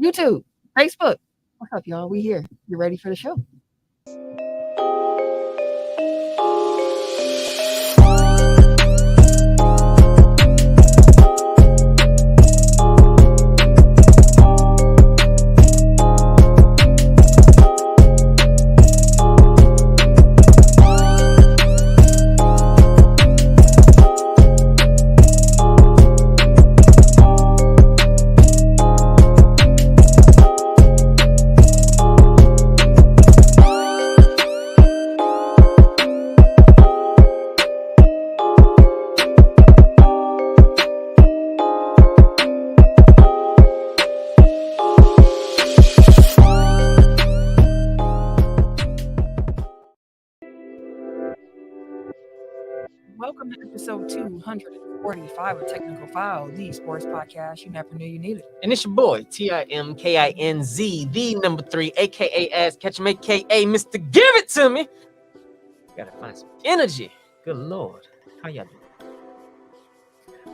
YouTube, Facebook. What's up, y'all? We here. You ready for the show? Welcome to episode 245 of Technical File, the sports podcast you never knew you needed. And it's your boy, TIMKINZ, the number 3, a.k.a. Ass Ketchum, a.k.a. Mr. Give It To Me. Gotta find some energy. Good Lord. How y'all doing?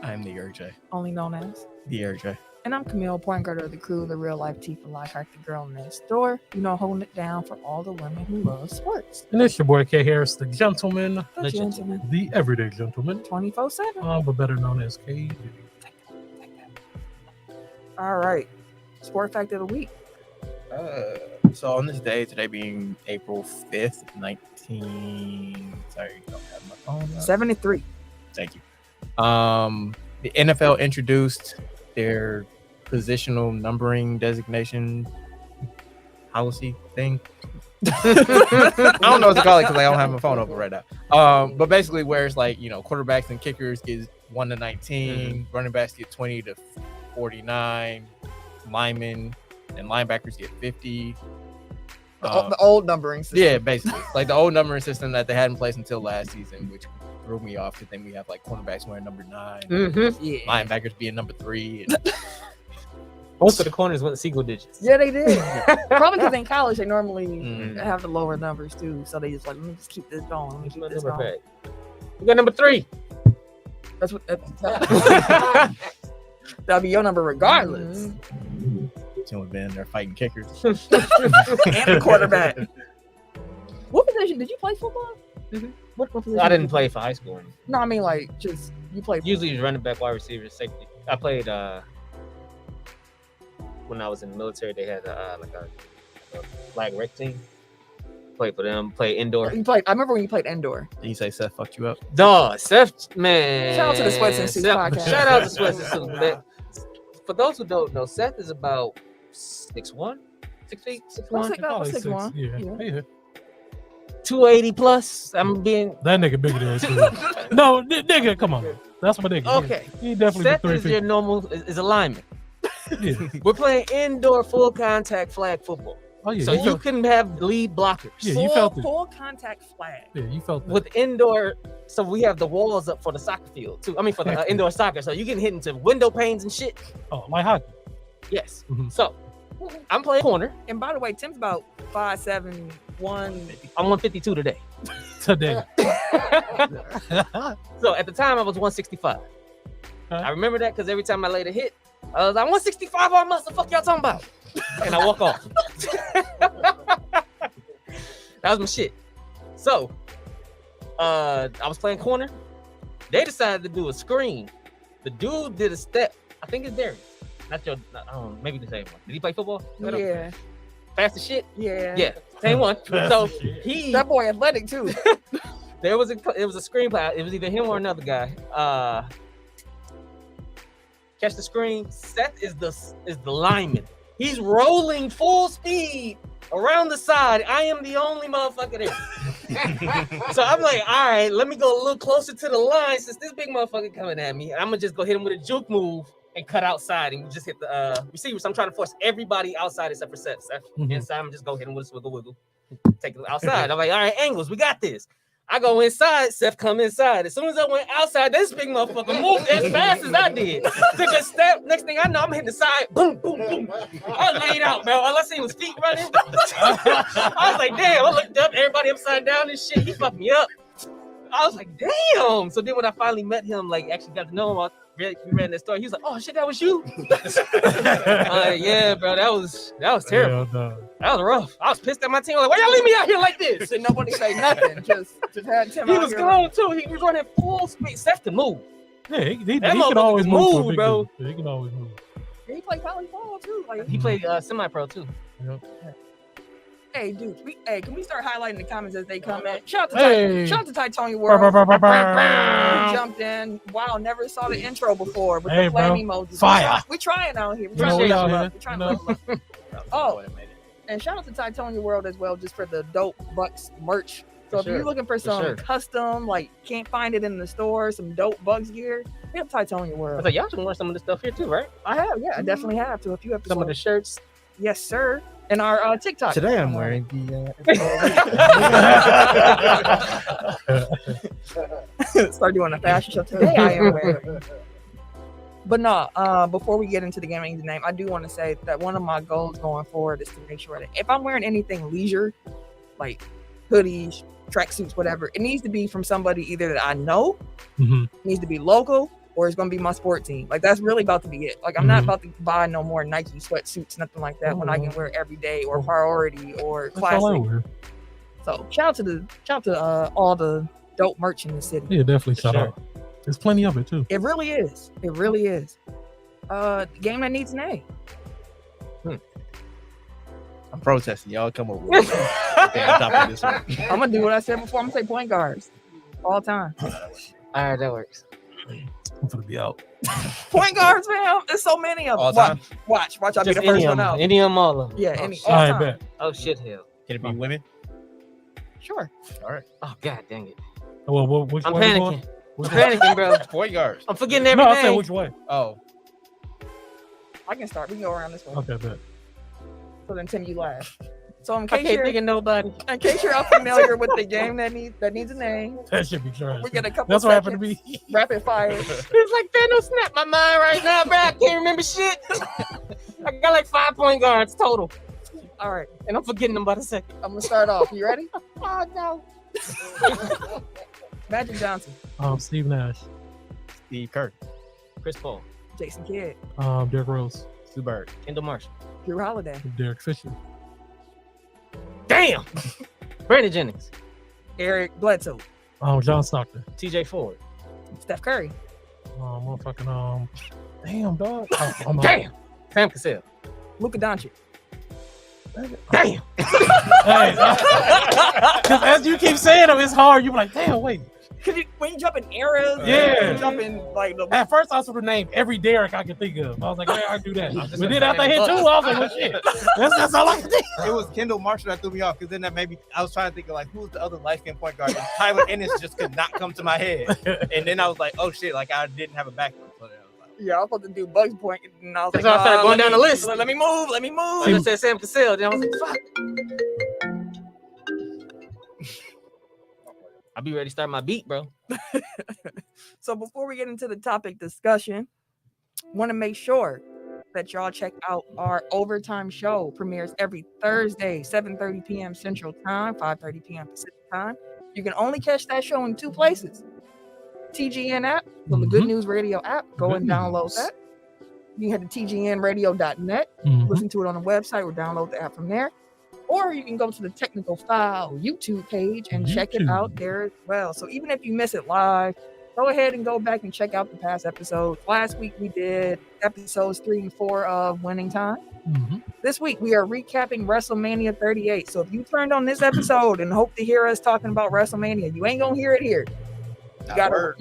I'm the RJ. Only known as. The RJ. And I'm Camille, point guard of the crew, the real life Tifa Lockhart, the girl next door. You know, holding it down for all the women who love sports. And it's your boy K Harris, the gentleman, The gentleman. the everyday gentleman, 24/7. but better known as KD. All right. Sport fact of the week. So on this day, today being April 5th, Sorry, I don't have my phone. 73. Thank you. The NFL introduced their positional numbering designation policy thing. I don't know what to call it because I don't have my phone open right now. But basically, where it's like, quarterbacks and kickers get 1 to 19, running backs get 20 to 49, linemen and linebackers get 50. The old numbering system. Yeah, basically, like the old numbering system that they had in place until last season, which threw me off because then we have like cornerbacks wearing number 9, Yeah. linebackers being number 3. And Most of the corners went single digits. Yeah, they did. Probably because in college they normally have the lower numbers too, so they just like, let me just keep this going. Let me keep this going. We got number 3. That's what. That'll be your number regardless. we've been there fighting kickers. And the quarterback. What position did you play football? What position? I didn't play for high school. No, I mean like just you played. Usually it's running back, wide receiver, safety. I played when I was in the military. They had a flag rec team. Played for them. Play indoor. You played. I remember when you played indoor. Did you say Seth fucked you up? Dog, Seth, man. Shout out to the Sweats and Suits podcast. Shout out to Sweats and Suits. For those who don't know, Seth is about 6'1", 6 feet, 6'1", Probably 6'1". Yeah. 280 plus. I'm being That nigga bigger than us. No, nigga, come on. Man. That's my nigga. okay. He definitely Seth be 3 is feet. your normal is a lineman. Yeah. We're playing indoor full contact flag football. Oh yeah. So you couldn't have lead blockers. Yeah, you felt it. Full contact flag. Yeah, you felt it. With indoor, so we have the walls up for the soccer field too. I mean for the indoor soccer. So you getting hit into window panes and shit. Oh, like hockey. Yes. Mhm. So I'm playing corner. And by the way, Tim's about 5'7", 1. I'm 152 today. Today. So at the time I was 165. I remember that because every time I laid a hit, I was like 165 all months. The fuck y'all talking about? And I walk off. That was my shit. So I was playing corner. They decided to do a screen. The dude did a step. I think it's Darius. Not your. Maybe the same one. Did he play football? Yeah. Fast as shit. Yeah. Yeah. Same one. So he. That boy athletic too. It was a screen play. It was either him or another guy. Catch the screen. Seth is the lineman. He's rolling full speed around the side. I am the only motherfucker there. So I'm like, all right, let me go a little closer to the line since this big motherfucker coming at me. I'm gonna just go hit him with a juke move and cut outside and just hit the receiver. So I'm trying to force everybody outside except for Seth. Inside, I'm just go hit him with a swiggle wiggle. Take it outside. I'm like, all right, angles, we got this. I go inside, Seth come inside. As soon as I went outside, this big motherfucker moved as fast as I did. Took a step. Next thing I know, I'm hitting the side. Boom, boom, boom. I was laid out, man. All I seen was feet running. I was like, damn. I looked up, everybody upside down and shit. He fucked me up. I was like, damn. So then when I finally met him, like actually got to know him, we ran that story. He was like, oh shit, that was you. I'm like, yeah, bro, that was terrible. That was rough. I was pissed at my team. I was like, why y'all leave me out here like this? And nobody say nothing. Just had Tim. He out was here gone too. He was running full speed. Steph can move. Yeah, he That can motherfucker always can move, move, bro. He can always move. He played college ball too. Like, He played semi-pro too. hey, dude, can we start highlighting the comments as they come in? Shout out to Titonia Brr, brr, World. brr, brr, brr. He jumped in. Wow, never saw the intro before with Hey, the flame bro. emojis. Fire. We trying out here. You know, we out here. We trying You to level up. Oh, and shout out to Titonia World as well, just for the dope Bucks merch. So if you're looking for some custom, like can't find it in the store, some dope Bucks gear, hit up Titonia I World. was like, y'all should wear some of this stuff here too, right? I have, yeah, I definitely have to a few episodes. Some of the shirts. Yes, sir. And our TikTok. Today I'm wearing the. Start doing a fashion show today. I am wearing. But no, before we get into the gaming name, I do want to say that one of my goals going forward is to make sure that if I'm wearing anything leisure, like hoodies, tracksuits, whatever, it needs to be from somebody either that I know, it needs to be local, or it's going to be my sport team. Like, that's really about to be it. Like, I'm not about to buy no more Nike sweatsuits, nothing like that, when I can wear every day or priority or classic. So shout out to all the dope merch in the city. Yeah, definitely shout out. There's plenty of it too. It really is. It really is. The game that needs an A. I'm protesting. Y'all come over. I'm gonna do what I said before. I'm gonna say point guards all time. All right, that works. I'm gonna be out. Point guards, man. There's so many of them. All time? Watch. I'll be Just the first any one of out. them. Any of them, all of them. Yeah, any Oh, all I time. bet. oh shit, hell. Can it be women? Sure. All right. Oh god, dang it. Well, which I'm way you panicking. going? I'm panicking, bro. Point guards. I'm forgetting No, I said everything. which way. Oh. I can start. We can go around this way. Okay, bet. So then Tim, you laugh. So in I case can't you're think of nobody. unfamiliar with the game that needs a name, That should be trash. we get a couple. That's what happened to seconds, me. Rapid fire. It's like Thanos snapped my mind right now, bro. I can't remember shit. I got like 5 point guards total, All right, and I'm forgetting them by the second. I'm gonna start off. You ready? Oh no. Magic Johnson, Steve Nash, Steve Kerr. Chris Paul, Jason Kidd, Derrick Rose, Sue Bird. Kendall Marshall. Drew Holiday, Derek Fisher, Damn. Brandon Jennings, Eric Bledsoe, John Stockton, TJ Ford. Steph Curry, motherfucking damn dog. Damn. Sam Cassell. Luka Doncic. Damn. Hey, 'cause as you keep saying them, it's hard. You be like, damn, wait. Cause when you jump in eras, Yeah. you jump in like the. At first, I was going to name every Derek I could think of. I was like, I do that. But then after I hit 2, I was like, well, shit. That's all I could think. It was Kendall Marshall that threw me off because then that made me. I was trying to think of like who's the other light-skinned point guard. And Tyler Ennis just could not come to my head, and then I was like, oh shit, like I didn't have a backup. So then I was like, Yeah, I was supposed to do Bugs Point, and I was That's like, why I started going down the list. Let me move. I just said Sam Cassell. Then I was like, fuck. I'll be ready to start my beat, bro. So before we get into the topic discussion, want to make sure that y'all check out our overtime show. Premieres every Thursday, 7:30 p.m. Central Time, 5:30 p.m. Pacific Time. You can only catch that show in 2 places. TGN app, so the Good News Radio app. Go and download that. You can head to tgnradio.net, listen to it on the website, or download the app from there. Or you can go to the Technical File YouTube page and check it out there as well. So even if you miss it live, go ahead and go back and check out the past episodes. Last week we did episodes 3 and 4 of Winning Time. This week we are recapping Wrestlemania 38. So if you turned on this episode and hope to hear us talking about Wrestlemania, you ain't gonna hear it here. You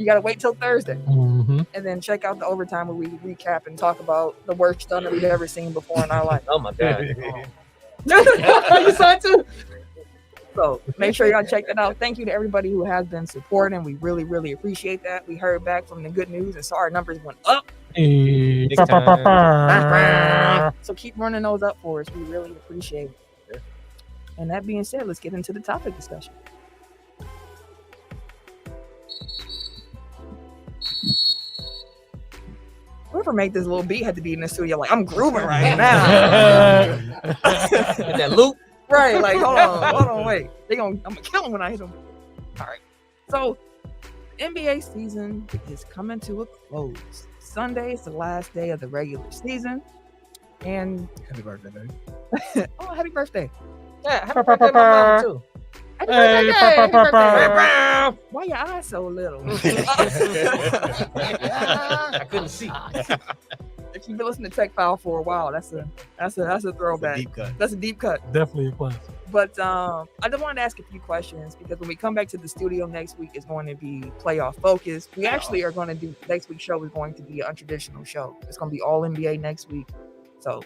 gotta wait till Thursday, and then check out the overtime where we recap and talk about the worst stuff that we've ever seen before in our life. Oh my god. You saw it too. So make sure y'all check that out. Thank you to everybody who has been supporting. We really, really appreciate that. We heard back from the Good News and saw our numbers went up. Hey, So keep running those up for us. We really appreciate it. And that being said, let's get into the topic discussion. Whoever made this little beat had to be in the studio. Like, I'm grooving right now. That loop. Right, like, hold on, wait. I'm gonna kill him when I hit him. All right. So NBA season is coming to a close. Sunday is the last day of the regular season. And Happy birthday, baby. oh, happy birthday. Yeah, happy birthday to my mom too. Happy Hey, birthday. pa, Happy pa, pa, birthday. pa. Why your eyes so little? I couldn't see. If you've been listening to Tech File for a while, that's a throwback. Deep cut. That's a deep cut. Definitely a classic. But I just wanted to ask a few questions because when we come back to the studio next week, it's going to be playoff focused. We actually are going to do next week's show is going to be an untraditional show. It's going to be all NBA next week. So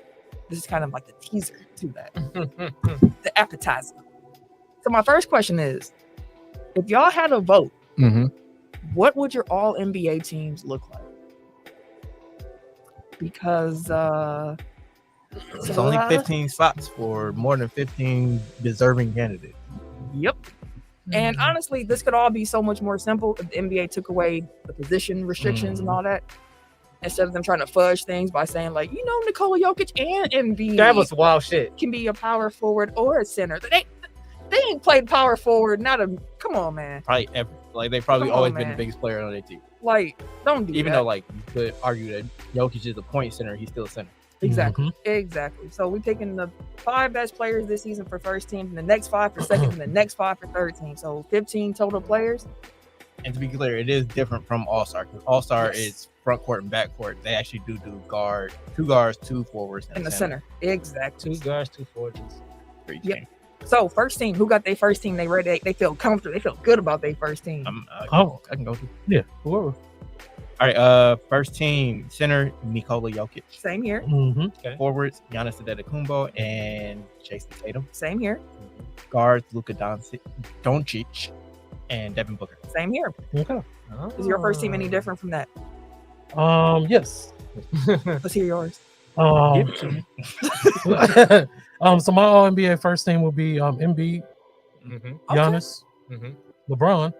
this is kind of like the teaser to that, the appetizer. So my first question is, if y'all had a vote, what would your all NBA teams look like? Because There's only 15 spots for more than 15 deserving candidates. Yep. And honestly, this could all be so much more simple if the NBA took away the position restrictions and all that. Instead of them trying to fudge things by saying, like, Nikola Jokic and Embiid That was wild shit. can be a power forward or a center. They ain't played power forward, come on, man. Probably ever. Like, they've probably Come on, always been man. the biggest player on their team. Like, don't do Even that. though, like, you could argue that Jokic is a point center, he's still a center. Exactly. So we're taking the 5 best players this season for first team, and the next 5 for second, and the next 5 for third team. So 15 total players. And to be clear, it is different from All-Star, because All-Star Yes. is front court and back court. They actually do guard, 2 guards, 2 forwards, In the center. Exactly. 2 guards, 2 forwards. For each Yep. team. So first team, who got their first team? They ready? They feel comfortable. They feel good about their first team. I can go through. Yeah. Whoever. All right, first team center Nikola Jokic. Same here. Forwards Giannis Antetokounmpo and Jason Tatum. Same here. Guards Luka Doncic and Devin Booker. Same here. Okay. Is your first team any different from that? Yes. Let's hear yours. Give it to me. So my All NBA first team will be Embiid, Giannis, LeBron.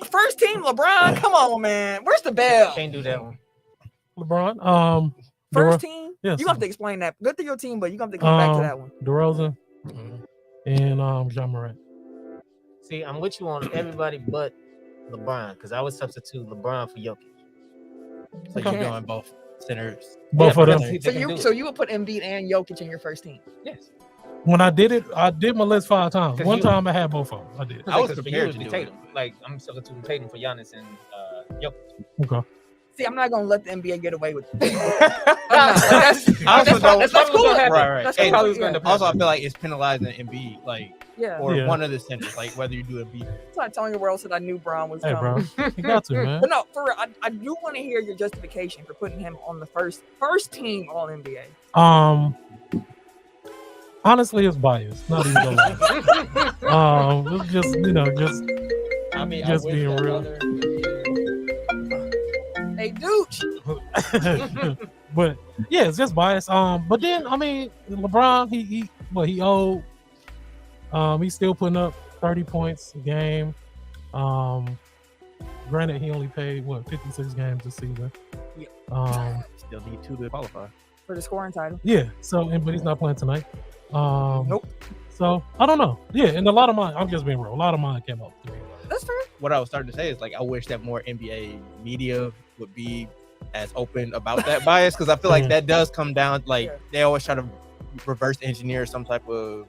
First team, LeBron. Come on, man. Where's the bell? Can't do that one. LeBron. First team. Yes. You have to explain that. Good to your team, but you have to come back to that one. DeRozan and John Morant. See, I'm with you on everybody but LeBron, because I would substitute LeBron for Jokic. So Okay. you're going both centers. Both of them. So you would put Embiid and Jokic in your first team. Yes. When I did it, I did my list 5 times. 'Cause One you- time I had both of them. I did. I was Because for prepared you, to it'd be do it. Tatum. Like, I'm substituting Tatum for Giannis and Jokic. Okay. See, I'm not gonna let the NBA get away with it. I also don't. That's probably cool. what's gonna happen. Right. That's And probably gonna also, I feel like it's penalizing Embiid, like, Yeah. or Yeah. one of the centers, like whether you do Embiid. That's why Tony World said I knew Braun was Hey, coming. bro. You got to, man. But no, for real, I do want to hear your justification for putting him on the first team All NBA. Honestly, it's biased. Not even gonna lie. It's just I mean, Just being real. Hey, Dooch. but yeah, it's just biased. But then I mean, LeBron, he old. He's still putting up 30 points a game. Granted, he only played 56 games this season. Yeah. Still need 2 to qualify. For the scoring title. Yeah. So, but he's not playing tonight. Nope. So I don't know. Yeah, and a lot of mine. I'm just being real. A lot of mine came up to me. That's fair. What I was starting to say is, like, I wish that more NBA media would be as open about that bias, because I feel like that does come down, like, Yeah. they always try to reverse engineer some type of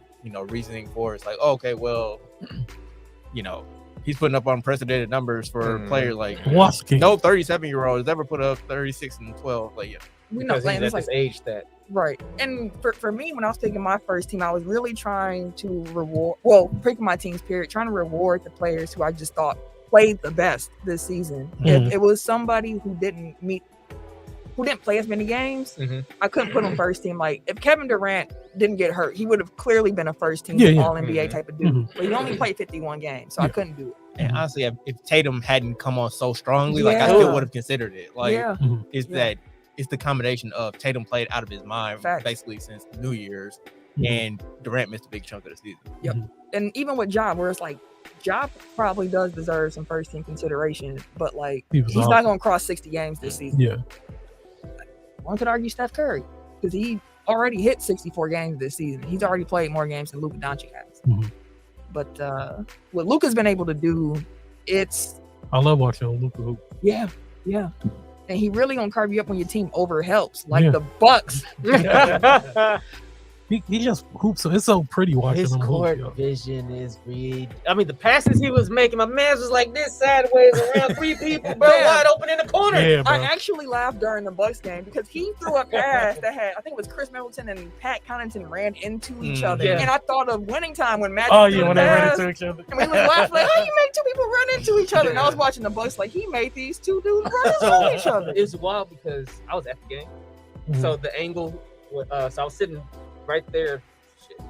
reasoning for it. It's like, oh, okay, well, he's putting up unprecedented numbers for a player, like, Waski. no 37-year-old has ever put up 36 and 12. Like, yeah. We know, Because like, he's it's at like this age that right. And for me, when I was picking my first team, I was really trying to picking my teams, period, trying to reward the players who I just thought played the best this season. If it was somebody who didn't play as many games, I couldn't put him first team. Like, if Kevin Durant didn't get hurt, he would have clearly been a first team All NBA type of dude. But he only played 51 games, so I couldn't do it. And honestly, if Tatum hadn't come on so strongly, like, I still would have considered it. Like, it's the combination of Tatum played out of his mind basically since New Year's, and Durant missed a big chunk of the season. Yep. And even with Ja, where it's like, Ja probably does deserve some first team consideration, but like, he's not going to cross 60 games this season. Yeah. One could argue Steph Curry, because he already hit 64 games this season. He's already played more games than Luka Doncic has. But what Luka's been able to do, it's I love watching Luka hoop. Yeah. And he really gonna carve you up when your team over helps, like Yeah. the Bucks. He just hoops. It's so pretty watching His him court hoop. vision is read. I mean, the passes he was making, my man was like this sideways around 3 people, bro, Yeah. wide open in the corner. Yeah, bro. I actually laughed during the Bucks game because he threw a pass that had, I think it was Chris Middleton and Pat Connaughton ran into each other. Yeah. And I thought of winning time when Magic Oh threw yeah, the when they ran pass, into each other. and we was laughing like, how you make two people run into each other? And I was watching the Bucks like, he made these two dudes run into each other. It was wild because I was at the game. Mhm. So the angle, so I was sitting right there,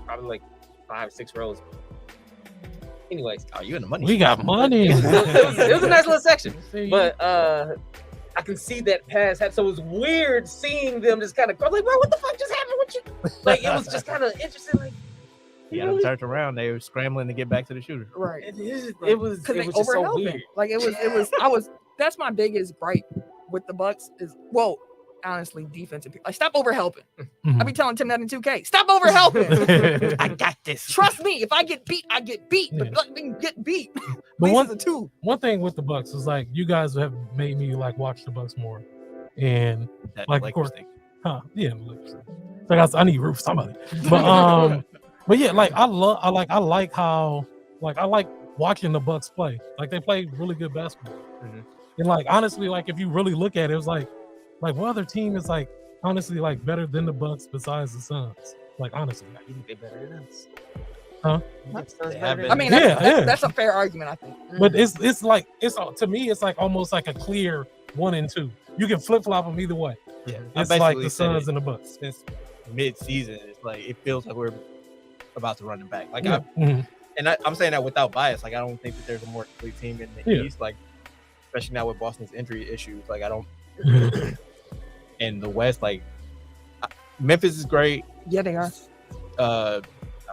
probably like 5 or 6 rows. Anyways, Oh, you in the money? We got money. it was a nice little section, See? but I can see that pass. So it was weird seeing them just kind of like, bro, what the fuck just happened with you? Like it was just kind of interesting. Like, Yeah, them turned around. They were scrambling to get back to the shooter. Right. it was Because they just so overhelping. weird. Like that's my biggest gripe with the Bucks is, well, honestly, defensive. Like, stop overhelping. I be telling Tim that in 2K. Stop overhelping. I got this. Trust me, if I get beat, I get beat. But Yeah. let me get beat. But At one- least it's a 2. One thing with the Bucks is like you guys have made me like watch the Bucks more, and That Like, of Lakers course. thing. yeah, like I need root for somebody. But yeah, like I like how I like watching the Bucks play. Like they play really good basketball, Mhm. and like honestly, like if you really look at it, it was like what other team is like honestly like better than the Bucks besides the Suns? Like honestly, like, You think they better than us? Huh? You think the Suns They better have than been. I mean, Yeah, that's, yeah. that's a fair argument, I think. but it's like to me it's like almost like a clear 1 and 2. You can flip flop them either way. Yeah, I It's like basically the said Suns it and the Bucks. since mid-season. It's like it feels like we're about to run it back. Like Yeah. Mhm. I'm saying that without bias. Like I don't think that there's a more complete team in the Yeah. East. Like especially now with Boston's injury issues. Like I don't. In the West, like Memphis is great. Yeah, they are. I was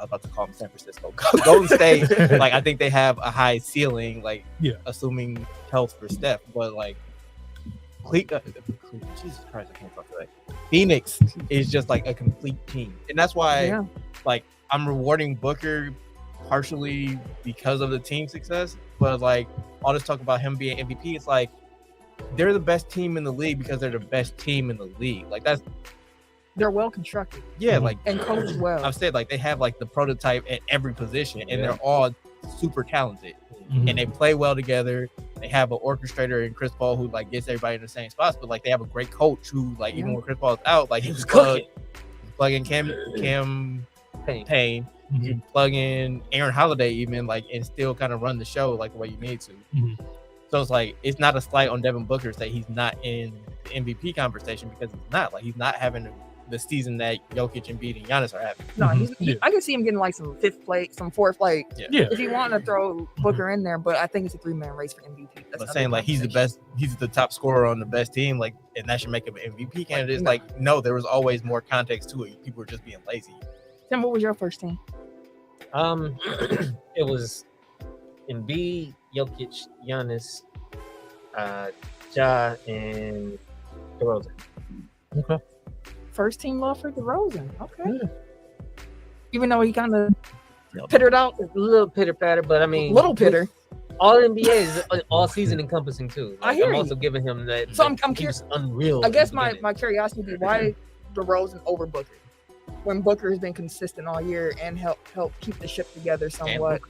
about to call them San Francisco. Golden State, like I think they have a high ceiling, like Yeah. assuming health for Steph, but like Jesus Christ, I can't talk today. Phoenix is just like a complete team, and that's why Yeah. like I'm rewarding Booker partially because of the team success, but like all this talk about him being MVP, it's like they're the best team in the league because they're the best team in the league. Like that's They're well constructed yeah, like and coached well. I've said, like they have like the prototype at every position, and Yeah. they're all super talented, Mhm. and they play well together. They have an orchestrator in Chris Paul who like gets everybody in the same spots, but like they have a great coach who like even Yeah. when Chris Paul's out, like He he was was cooking. plugging Cam Payne. Payne, Mhm. you plug in Aaron Holiday even like and still kind of run the show like the way you need to. Mhm. So it's like it's not a slight on Devin Booker to say he's not in the MVP conversation because he's not like he's not having the season that Jokic, Embiid, and Giannis are having. No, Mhm. Yeah. I can see him getting like some 5th place, some 4th place. Yeah. If you want to throw Booker in there, but I think it's a 3-man race for MVP. That's But another saying like he's the conversation. best, he's the top scorer on the best team, like, and that should make him an MVP candidate. It's no. like, no, there was always more context to it. People were just being lazy. Tim, what was your first team? It was Embiid, Jokic, Giannis, Ja, and DeRozan. Okay. First team love for DeRozan. Okay. Yeah. Even though he kind of pittered out, A little pitter patter, but I mean, little pitter. All NBA is all season encompassing too. I hear I'm you. also giving him that. So that I'm he was curious. unreal. I guess in the my beginning. curiosity would be why DeRozan over Booker when Booker has been consistent all year and help keep the ship together somewhat.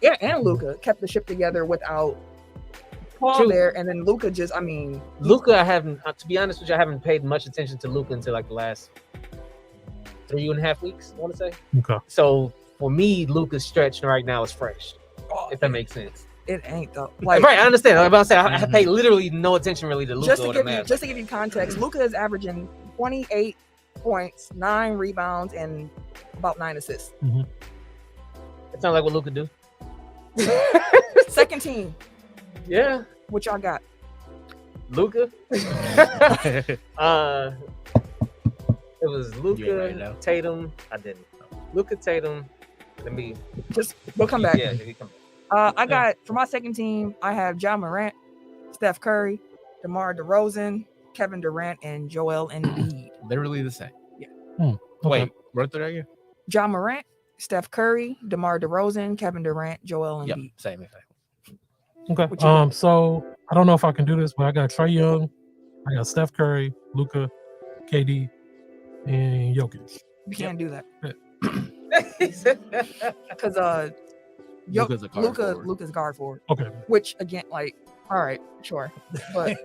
Yeah, and Luka kept the ship together without Paul True. there, and then Luka just, I mean, Luka, I haven't, to be honest with you, I haven't paid much attention to Luka until like the last 3.5 weeks, I want to say. Okay. So for me, Luka's stretch right now is fresh, if that makes sense. it ain't though. Like, Right, I understand. I'm about to say, I pay literally no attention really to Luka just or to the Mavs. give you context, Luka is averaging 28 points, 9 rebounds, and about 9 assists. It sounds like what Luka do. Second team, Yeah, what y'all got? Luka. It was You ain't right Luka, now. Tatum. I didn't. Luka, Tatum. Let me. Just we'll come back. Yeah, he come back. I got for my second team, I have Ja Morant, Steph Curry, DeMar DeRozan, Kevin Durant, and Joel Embiid. Literally the same. Okay. Wait, run through that again? Ja Morant, Steph Curry, DeMar DeRozan, Kevin Durant, Joel Yep, Embiid. same. Okay. What you got? So I don't know if I can do this, but I got Trae Young, I got Steph Curry, Luka, KD, and Jokic. You can't do that Yeah. because Luka's a guard forward. Luka's guard forward. Okay. Which again, like, all right, sure, but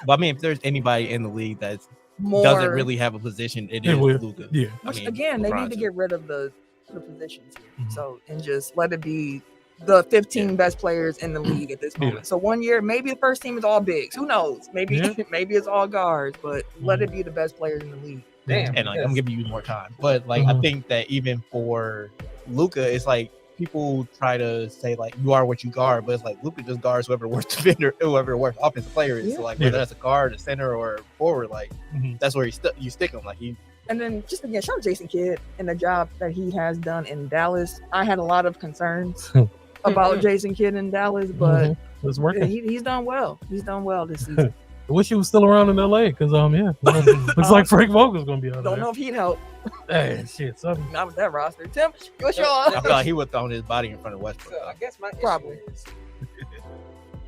But I mean, if there's anybody in the league that more doesn't really have a position, it is would. Luka. Yeah. Which again, they need to LeBron get rid of the positions here. Mhm. So and just let it be the 15 best players in the league at this moment. Yeah. So 1 year, maybe the first team is all bigs. Who knows? Maybe Yeah. maybe it's all guards, but let it be the best players in the league. Damn. And like I'm giving you more time, but like I think that even for Luka, it's like people try to say like you are what you guard, but it's like Luka just guards whoever worst defender, whoever worst offensive player is. Yeah. So like whether that's a guard, a center, or forward, like Mhm. that's where you stick him. Like he. And then just again, shout out Jason Kidd and the job that he has done in Dallas. I had a lot of concerns about Jason Kidd in Dallas, but It's working. he's done well. He's done well this season. I wish he was still around in LA because looks like Frank Vogel's gonna be out Don't there. know if he'd help. Hey, shit, son. Not with that roster. Tim, what's Yeah. your I feel like he would have thrown his body in front of Westbrook. So I guess my issue Probably. is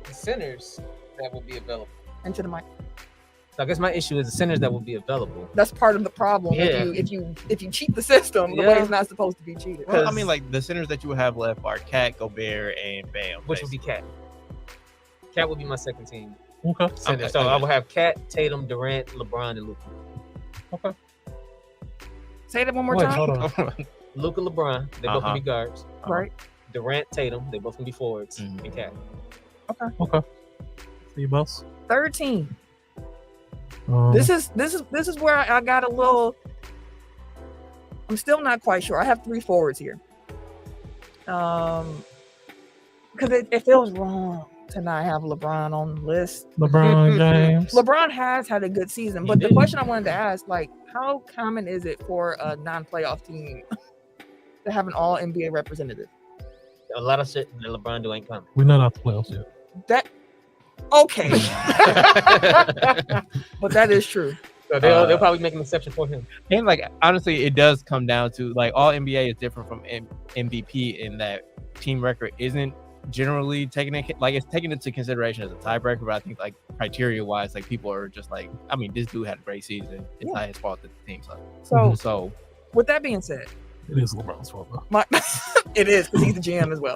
the centers that will be available. into the mic? So I guess my issue is the centers that will be available. That's part of the problem. Yeah. If you cheat the system the way Yeah. it's not supposed to be cheated. Well, I mean, like the centers that you would have left are Cat, Gobert, and Bam. Which would be Cat. Cat would be my second team Okay. center. Okay, So okay. I will have Cat, Tatum, Durant, LeBron, and Luka. Say that one more Wait, time. hold on. Luka, LeBron, they both can be guards. Right. Durant, Tatum, they both can be forwards. Mhm. And Cat. Okay. See you, boss. Third team. Um, This is where I got a little. I'm still not quite sure. I have 3 forwards here. Because it feels wrong to not have LeBron on the list. LeBron James. LeBron has had a good season, but He the did. question I wanted to ask, like, how common is it for a non-playoff team to have an All NBA representative? A lot of shit that LeBron do ain't coming. We're not out the playoffs yet. That okay, but that is true. So they'll probably make an exception for him. And like honestly, it does come down to like all NBA is different from MVP in that team record isn't generally taken it's taken into consideration as a tiebreaker. But I think like criteria wise, like people are just like, I mean, this dude had a great season. It's Yeah. not his fault that the team sucked. So, So with that being said, It is LeBron's fault, though. my it is because he's the GM as well.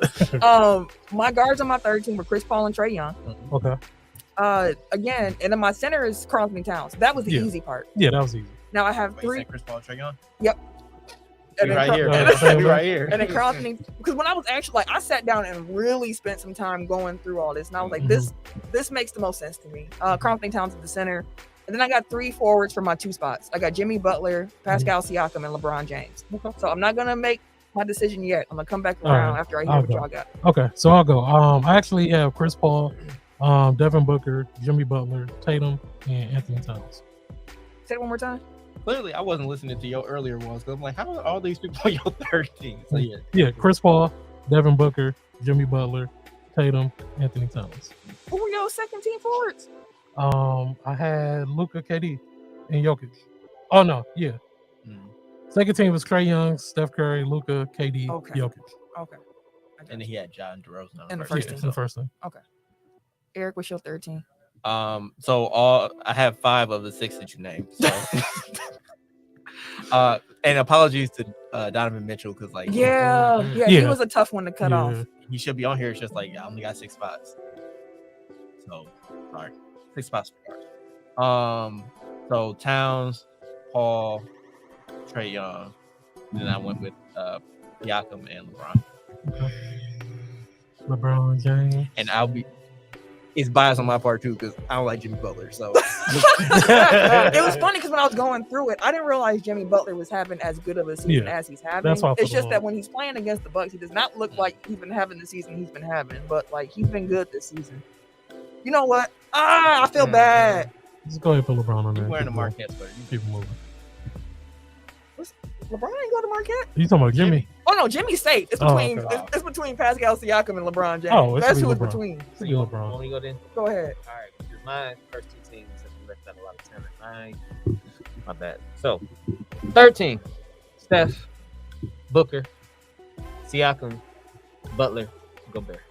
My guards on my third team were Chris Paul and Trae Young. Okay. Again, and then my center is Carlton Towns. That was the Yeah. easy part. Yeah, that was easy. Now I have wait, 3. Chris Paul, Trae Young, And then right here, Carl- Be right here. And then Carlton, because when I was actually like, I sat down and really spent some time going through all this, and I was like, this makes the most sense to me. Carlton Towns at the center, and then I got 3 forwards for my 2 spots. I got Jimmy Butler, Pascal Siakam, and LeBron James. So I'm not gonna make my decision yet. I'm gonna come back All around right. after I hear I'll what go. y'all got. Okay, so I'll go. I actually have Chris Paul, Devin Booker, Jimmy Butler, Tatum, and Anthony Towns. Say it one more time. Clearly, I wasn't listening to your earlier ones because I'm like, how are all these people on your third team? So yeah, Yeah, Chris Paul, Devin Booker, Jimmy Butler, Tatum, Anthony Towns. Who were your second team forwards? I had Luka, KD, and Jokic. Oh no, yeah. Mm. Second team was Trae Young, Steph Curry, Luka, KD, Okay. Jokic. Okay. and then he had John DeRozan on And the the first Yeah, team. in the first team. Eric, what's your third team? So I have 5 of the 6 that you named. So and apologies to Donovan Mitchell because like Yeah, he Yeah. was a tough one to cut off. he should be on here. It's just like I only got 6 spots. So sorry, 6 spots for guards. So Towns, Paul, Trae Young, and then I went with Siakam and LeBron. LeBron James. And it's biased on my part too because I don't like Jimmy Butler. So It was funny because when I was going through it, I didn't realize Jimmy Butler was having as good of a season as he's having. That's why I It's put just him that on. when he's playing against the Bucks, he does not look like he's been having the season he's been having. But like he's been good this season. You know what? I feel bad. Just go ahead and put LeBron on he's there. wearing a Keep moving. Marquette sweater. Keep it moving. LeBron ain't go to Marquette. You talking about Jimmy? Oh no, Jimmy's safe. It's Oh, between okay. it's between Pascal Siakam and LeBron James. Oh, it's That's who LeBron. it's between. So you LeBron. Only go then. Go ahead. All right, because my first 2 teams have left out a lot of talent. My bad. So, third team: Steph, Booker, Siakam, Butler, Gobert.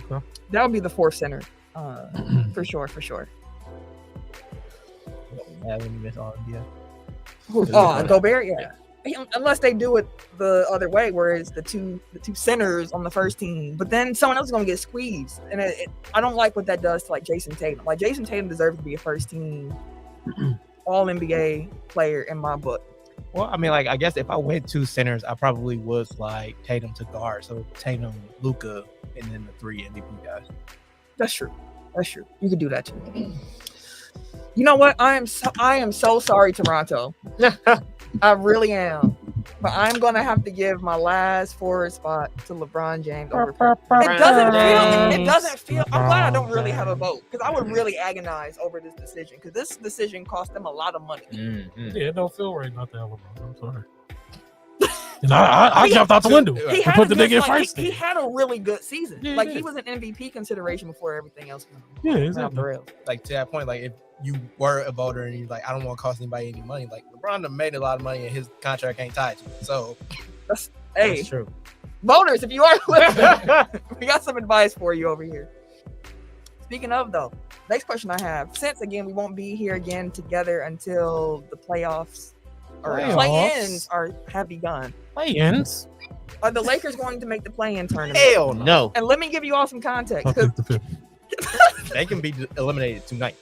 That would be the fourth center, for sure. Yeah, when you miss all NBA. Oh, Gobert, yeah. Unless they do it the other way, where it's the two centers on the first team, but then someone else is gonna get squeezed, and I don't like what that does to like Jason Tatum. Like Jason Tatum deserves to be a first team All NBA player in my book. Well, I mean, like I guess if I went two centers, I probably would like Tatum to guard. So Tatum, Luka, and then the 3 MVP guys. That's true. You could do that too. You know what? I am so sorry, Toronto. I really am. But I'm gonna have to give my last forward spot to LeBron James over. It doesn't feel. I'm glad I don't really have a vote, because I would really agonize over this decision, because this decision cost them a lot of money. Yeah, it don't feel right not to have LeBron. I'm sorry. And I jumped out the window and put the nigga in first. He had a really good season. Yeah, like he was an MVP consideration before everything else. Yeah, exactly. Like to that point, like if you were a voter and you're like, I don't want to cost anybody any money, like LeBron done made a lot of money and his contract ain't tied to it. So that's true. Voters, if you are listening, we got some advice for you over here. Speaking of though, next question I have, since again we won't be here again together until the playoffs or play-ins have begun. Play-ins? Are the Lakers going to make the play-in tournament? Hell no. And let me give you all some context. They can be eliminated tonight.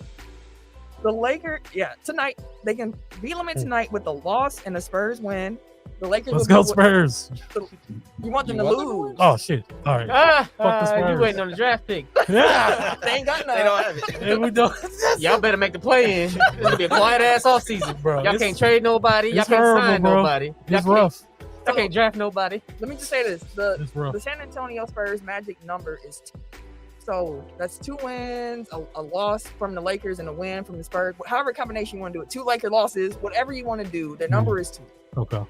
The Lakers, tonight they can be eliminated tonight with a loss and a Spurs win. The Lakers. Let's go Spurs. You want them to lose? Oh shit! All right. Fuck the Spurs. You waiting on the draft pick? They ain't got none. They don't have it. Yeah, we don't. Y'all better make the play in. It's gonna be a quiet ass off season, bro. Y'all can't trade nobody. Y'all it's can't horrible, sign bro. nobody. It's rough. Y'all can't draft nobody. Let me just say this: the rough. San Antonio Spurs magic number is 2. So that's 2 wins, a loss from the Lakers, and a win from the Spurs. However combination you want to do it, 2 Laker losses, whatever you want to do, their number is 2. Okay.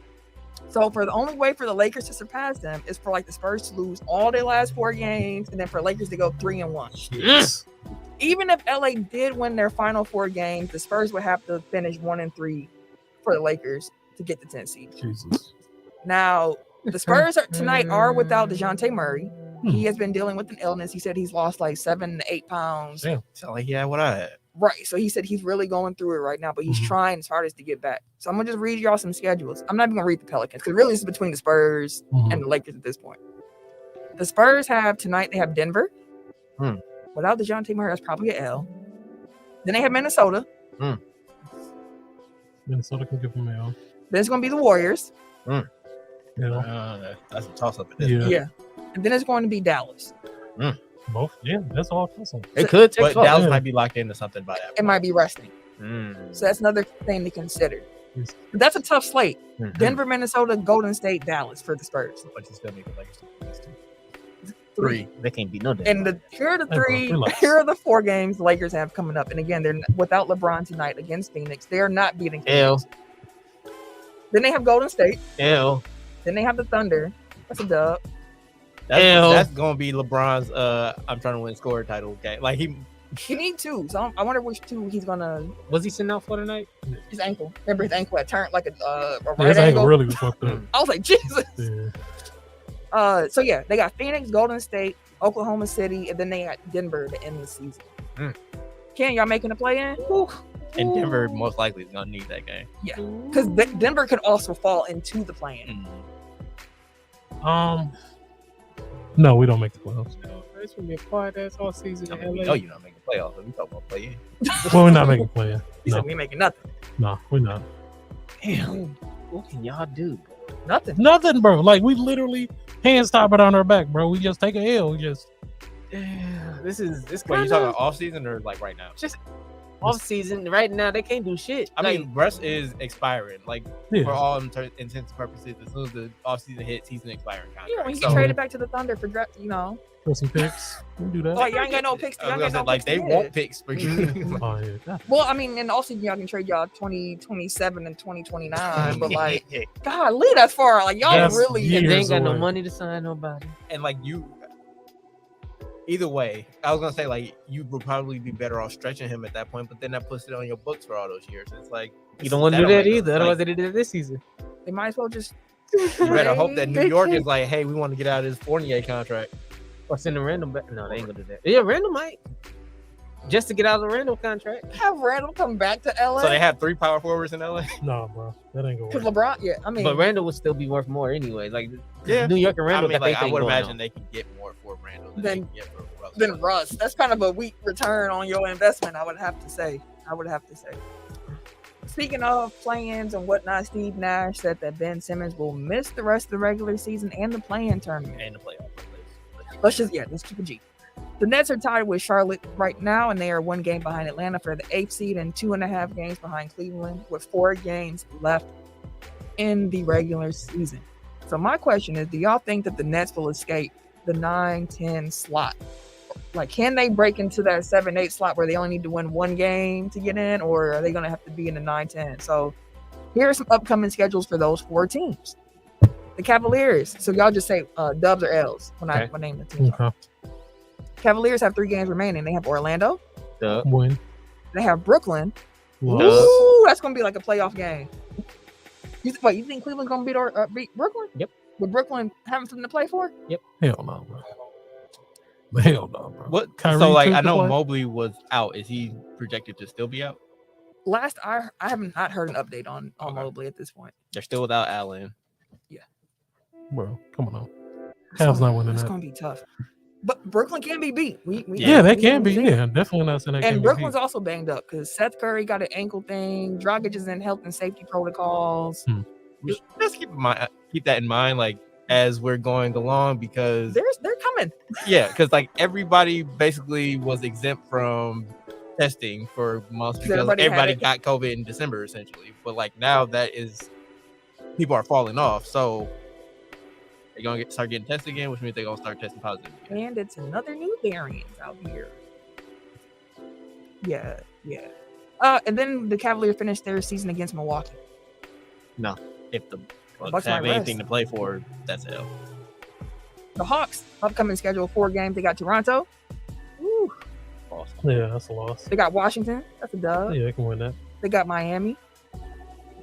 So for the only way for the Lakers to surpass them is for like the Spurs to lose all their last 4 games, and then for Lakers to go 3-1. Yes. Even if LA did win their final 4 games, the Spurs would have to finish 1-3 for the Lakers to get the 10th seed. Jesus. Now the Spurs tonight are without DeJounte Murray. He has been dealing with an illness. He said he's lost like 7 to 8 pounds. Damn. Sound like what I had. Right. So he said he's really going through it right now, but he's trying his hardest to get back. So I'm going to just read y'all some schedules. I'm not even going to read the Pelicans, because really it's between the Spurs and the Lakers at this point. The Spurs have tonight, they have Denver. Without DeJounte Murray, that's probably an L. Then they have Minnesota. Minnesota can give them an L. Then it's going to be the Warriors. Yeah. That's a toss-up. Yeah. And then it's going to be Dallas. Both. Yeah, that's all. It could take But Dallas might be locked into something by that It point. might be resting. So that's another thing to consider. Yes. But that's a tough slate. Denver, Minnesota, Golden State, Dallas for the Spurs. But you still need the Lakers to lose 3. They can't beat no damn. And here are the Hey, bro, 3. relax. Here are the 4 games the Lakers have coming up. And again, they're without LeBron tonight against Phoenix. They are not beating Phoenix. Then they have Golden State. L. Then they have the Thunder. That's a dub. That's gonna be LeBron's I'm trying to win scorer title. Okay, like he need 2. So I wonder which 2 he's gonna. Was he sitting out for tonight? His ankle. Remember his ankle had turned like a right His ankle angle. really was fucked up. I was like, Jesus. Yeah. So yeah, they got Phoenix, Golden State, Oklahoma City, and then they got Denver to end the season. Ken, y'all making a play in? and Denver most likely is gonna need that game. Yeah, because Denver could also fall into the play-in. No, we don't make the playoffs. It's gonna be a quiet ass all season I mean, in we LA. know you're not making playoffs, but we talking about play in. Well, we're not making play-in. He No, said we making nothing. no, we're not. Damn, what can y'all do? Nothing. Nothing, bro. Like we literally hands top it on our back, bro. We just take a L. We just This Wait, you talking off season or like right now? just off season right now. They can't do shit. I mean, Russ is expiring. Like yeah. for all intents and purposes, as soon as the off season hits, he's an expiring contract. You know, he So- get traded back to the Thunder for draft. You know, Put some picks. We do that. like y'all ain't got no picks. I Y'all was got gonna no say, like picks they to want give. picks for you. Oh yeah. Well, I mean, in the offseason, y'all can trade y'all 2027 and 2029, but like, golly, that's far. Like, y'all That's really. years And they ain't got no away. money to sign nobody. And like you, either way, I was gonna say like you would probably be better off stretching him at that point, but then that puts it on your books for all those years. It's like You don't want to do don't that make either. no- Otherwise, like, they did it this season. They might as well just. you better hope that New They York can't- is like, hey, we want to get out of this Fournier contract. Or send Randall back. No, they ain't gonna do that. Yeah, Randall might. Just to get out of the Randall contract. Have Randall come back to LA? So they have 3 power forwards in LA. No, bro, that ain't gonna Because work. LeBron, yeah, I mean, But Randall would still be worth more anyway. Like Yeah. New York and I Randall. mean, got they like I thing would going imagine on. they can get more for Randall than Then- they can get for Russ. then Russ. That's kind of a weak return on your investment, I would have to say. Speaking of play-ins and whatnot, Steve Nash said that Ben Simmons will miss the rest of the regular season and the play-in tournament. and the playoff. Let's keep it G. The Nets are tied with Charlotte right now, and they are 1 game behind Atlanta for the 8th seed and 2.5 games behind Cleveland with 4 games left in the regular season. So my question is, do y'all think that the Nets will escape the 9-10 slot? Like, can they break into that 7-8 slot where they only need to win 1 game to get in, or are they going to have to be in the 9-10? So here are some upcoming schedules for those 4 teams. The Cavaliers. So y'all just say dubs or L's when I name the team. Okay. Cavaliers have 3 games remaining. They have Orlando. Win. They have Brooklyn. Loss. Ooh, that's going to be like a playoff game. You think Cleveland's going to beat Brooklyn? Yep. With Brooklyn having something to play for? Hell no, bro. Hell no, bro. What? Kyrie So like took I the know play? Mobley was out. Is he projected to still be out? Last I haven't not heard an update on Okay. Mobley at this point. They're still without Allen. Bro, come on. Cavs not winning It's that. going to be tough. But Brooklyn can be beat. Yeah, they can be. see it. Yeah, definitely not saying they can And be Brooklyn's beat. also banged up because Seth Curry got an ankle thing. Dragic is in health and safety protocols. Just keep that in mind, like as we're going along, because They're coming. because like everybody basically was exempt from testing for months because everybody had everybody it. got COVID in December essentially. But like now that is people are falling off, so they're gonna start getting tested again, which means they're gonna start testing positive again. And it's another new variant out here. Yeah. And then the Cavaliers finished their season against Milwaukee. If the Bucks Bucks have might anything rest. to play for, that's L. The Hawks, upcoming schedule, 4 games. They got Toronto. Woo. Yeah, that's a loss. They got Washington. That's a dub. Yeah, they can win that. They got Miami.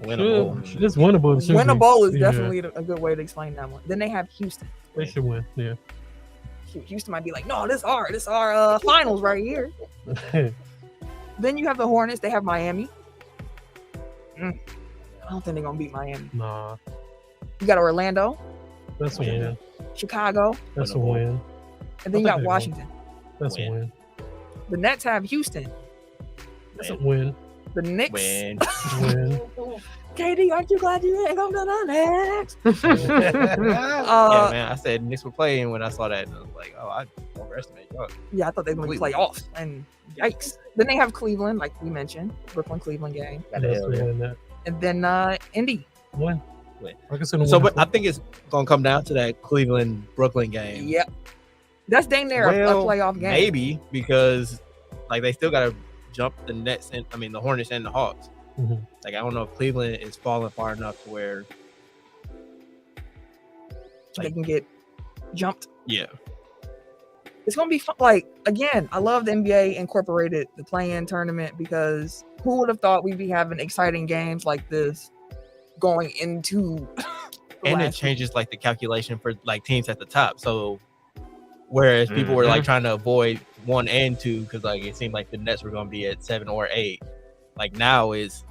Winnable. It's winnable. It should Win a be. bowl is Yeah, definitely a good way to explain that one. Then they have Houston. They should win. Yeah. Shoot, Houston might be like, no, this our finals right here. Then you have the Hornets. They have Miami. I don't think they're gonna beat Miami. Nah, You got Orlando, that's a win. Chicago, That's a win. and then you I got think they Washington. That's Win. a win. The Nets have Houston. That's a win. The Knicks. Win. Win. KD, aren't you glad you ain't gonna do the Knicks? Yeah, man. I said Knicks were playing when I saw that, and I was like, oh, I overestimate y'all. Yeah, I thought they were going to play off, and yikes. Then they have Cleveland, like we mentioned, Brooklyn-Cleveland game. That's a win. That And then Indy. win. Win. I consider So, win. but I think it's gonna come down to that Cleveland Brooklyn game. Yep. That's dang near a Well, playoff game. Maybe because like they still gotta jump the Nets and the Hornets and the Hawks. Mhm. Like I don't know if Cleveland is falling far enough to where They can get jumped. yeah. It's going to be fun. Like, again, I love the NBA incorporated the play-in tournament because who would have thought we'd be having exciting games like this going into And it last changes like the calculation for like teams at the top. So whereas people were like trying to avoid 1 and 2 because like it seemed like the Nets were gonna be at 7 or 8. Like now is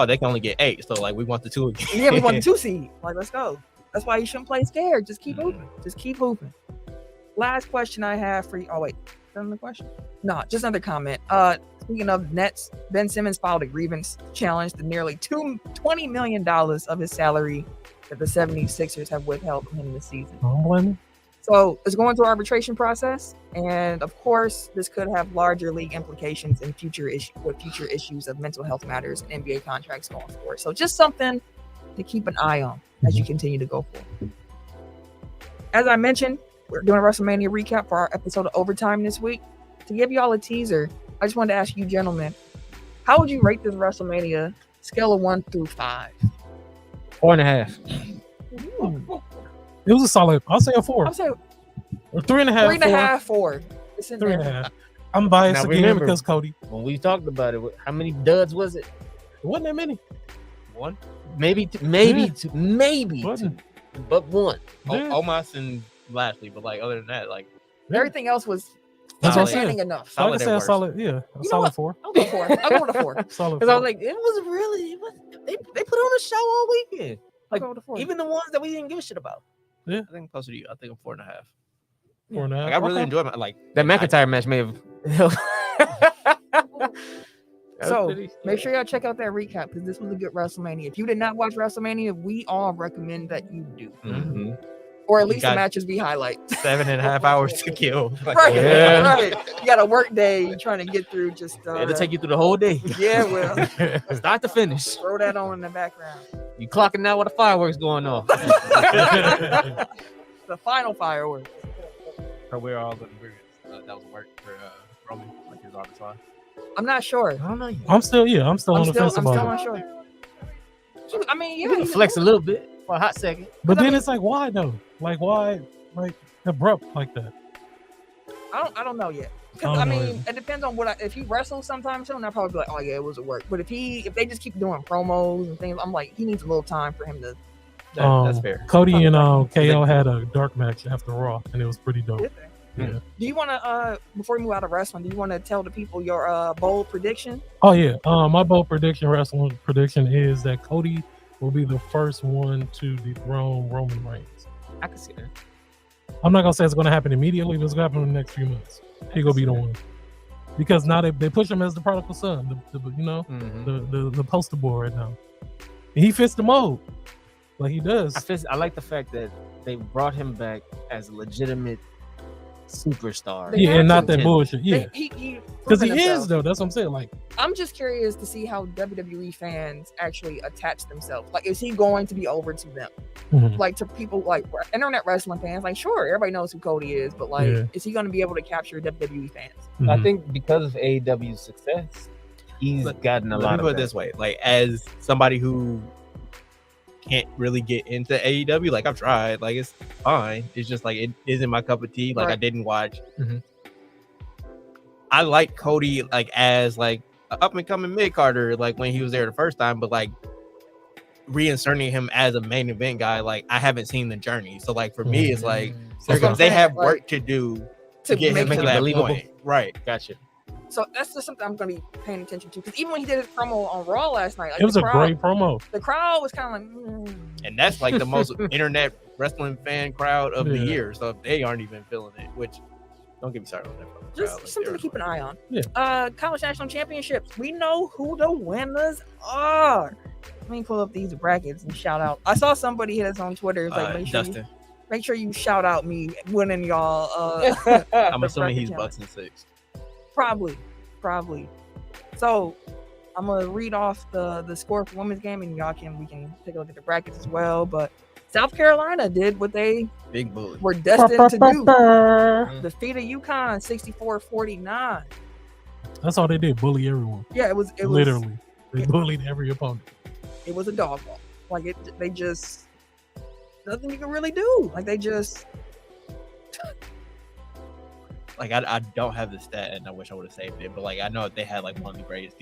they can only get 8. So like we want the 2 again. Yeah, we want the 2 seed. Like, let's go. That's why you shouldn't play scared. Just keep moving. Just keep moving. Last question I have for you. Oh, wait. Is that another question? No, just another comment. Speaking of Nets, Ben Simmons filed a grievance challenge to nearly $20 million of his salary that the 76ers have withheld from him this season. Don't blame me. So it's going through arbitration process. And of course, this could have larger league implications in future issues of mental health matters and NBA contracts going forward. So just something to keep an eye on as you continue to go forward. As I mentioned, we're doing a Wrestlemania recap for our episode of Overtime this week. To give y'all a teaser, I just wanted to ask you gentlemen, how would you rate this WrestleMania scale of 1 through 5? 4.5. It was a solid. I'll say a 4. I'll say Or 3.5. 3.5, 4. It's in there. 3.5. I'm biased Now again remember- because Cody. When we talked about it, how many duds was it? It wasn't that many. 1. Maybe two, Wasn't. but 1. Yeah. Omas and Lashley, but like other than that, like Everything else was That's what I said. entertaining enough. Solid Like I at said, worst. solid. Yeah, a You know solid what? 4. I'll go 4. I'll go with a 4. Solid. Because I 4. was like, it was really they put on a show all weekend. I'll Like go with a 4. even the ones that we didn't give a shit about. I think I'm closer to you. I think I'm 4.5. 4.5. Like, I really enjoyed my That McIntyre match may have. So make sure y'all check out that recap because this was a good WrestleMania. If you did not watch WrestleMania, we all recommend that you do, Mhm. or at You least the got- matches we highlight. 7.5 hours to kill. Like, Right, Yeah. right. You got a work day trying to get through. Just It'll take you through the whole day. yeah, well, Start to finish. throw that on in the background. You clocking out with the fireworks going off. The final fireworks. So we're all going to agree that was work for Roman, like his arm is fine. I'm not sure. I don't know. I'm still on the I'm fence still about it. unsure. I mean, You yeah, can flex a little bit for a hot second. But then it's like, why though? Like, why? Like abrupt like that? I don't know yet. I 'Cause, don't I know mean, it depends on if he wrestles sometime soon, I'll probably be like, oh yeah, it was a work. But if they just keep doing promos and things, I'm like, he needs a little time for him to. That's fair. Cody and KO had a dark match after Raw, and it was pretty dope. Yeah. Do you want to before we move out of wrestling, do you want to tell the people your bold prediction? Oh yeah. My bold wrestling prediction is that Cody will be the first one to dethrone Roman Reigns. I can see that. I'm not gonna say it's gonna happen immediately, but it's gonna happen in the next few months. He gonna be the one. Because now they push him as the prodigal son, the poster boy right now. And he fits the mold. Like he does. I like the fact that they brought him back as a legitimate superstar. They Yeah, have and not to. that bullshit. Yeah. He Because proven he himself. is though. That's what I'm saying. Like, I'm just curious to see how WWE fans actually attach themselves. Like, is he going to be over to them? mhm. Like to people like internet wrestling fans? Like, sure, everybody knows who Cody is, but like, Yeah. is he going to be able to capture WWE fans? I Mhm. think because of AEW's success, he's gotten a Let lot me of put it that. this way: like, as somebody who can't really get into AEW, like I've tried, like it's fine. It's just like it isn't my cup of tea. Like I Right. didn't watch. Mhm. I like Cody like as like an up and coming mid Carter, like when he was there the first time, but like reinserting him as a main event guy, like I haven't seen the journey. So like for me, it's like That's what I'm they saying, have like, work to do to get him make to it that believable. point. Right. Gotcha. So that's just something I'm going to be paying attention to. Because even when he did his promo on Raw last night, like It was the a crowd, great promo. The crowd was kind of like, And that's like the most internet wrestling fan crowd of the Yeah. year. So if they aren't even feeling it, which don't get me started on that. fucking just crowd, like, something to they're keep an eye on. Yeah. College national championships. We know who the winners are. Let me pull up these brackets and shout out. I saw somebody hit us on Twitter. It's like, Dustin. make sure you shout out me winning y'all. I'm the assuming he's bracket Bucks and 6. Probably. So I'm gonna read off the score for women's game, and we can take a look at the brackets as well. But South Carolina did what they Big bully. were destined to do. Defeated UConn 64-49. That's all they did. Bully everyone. Yeah, it was Literally. They bullied every opponent. It was a dog walk. Like they just nothing you can really do. Like they just Like I don't have the stat, and I wish I would have saved it. But like I know they had like one of the greatest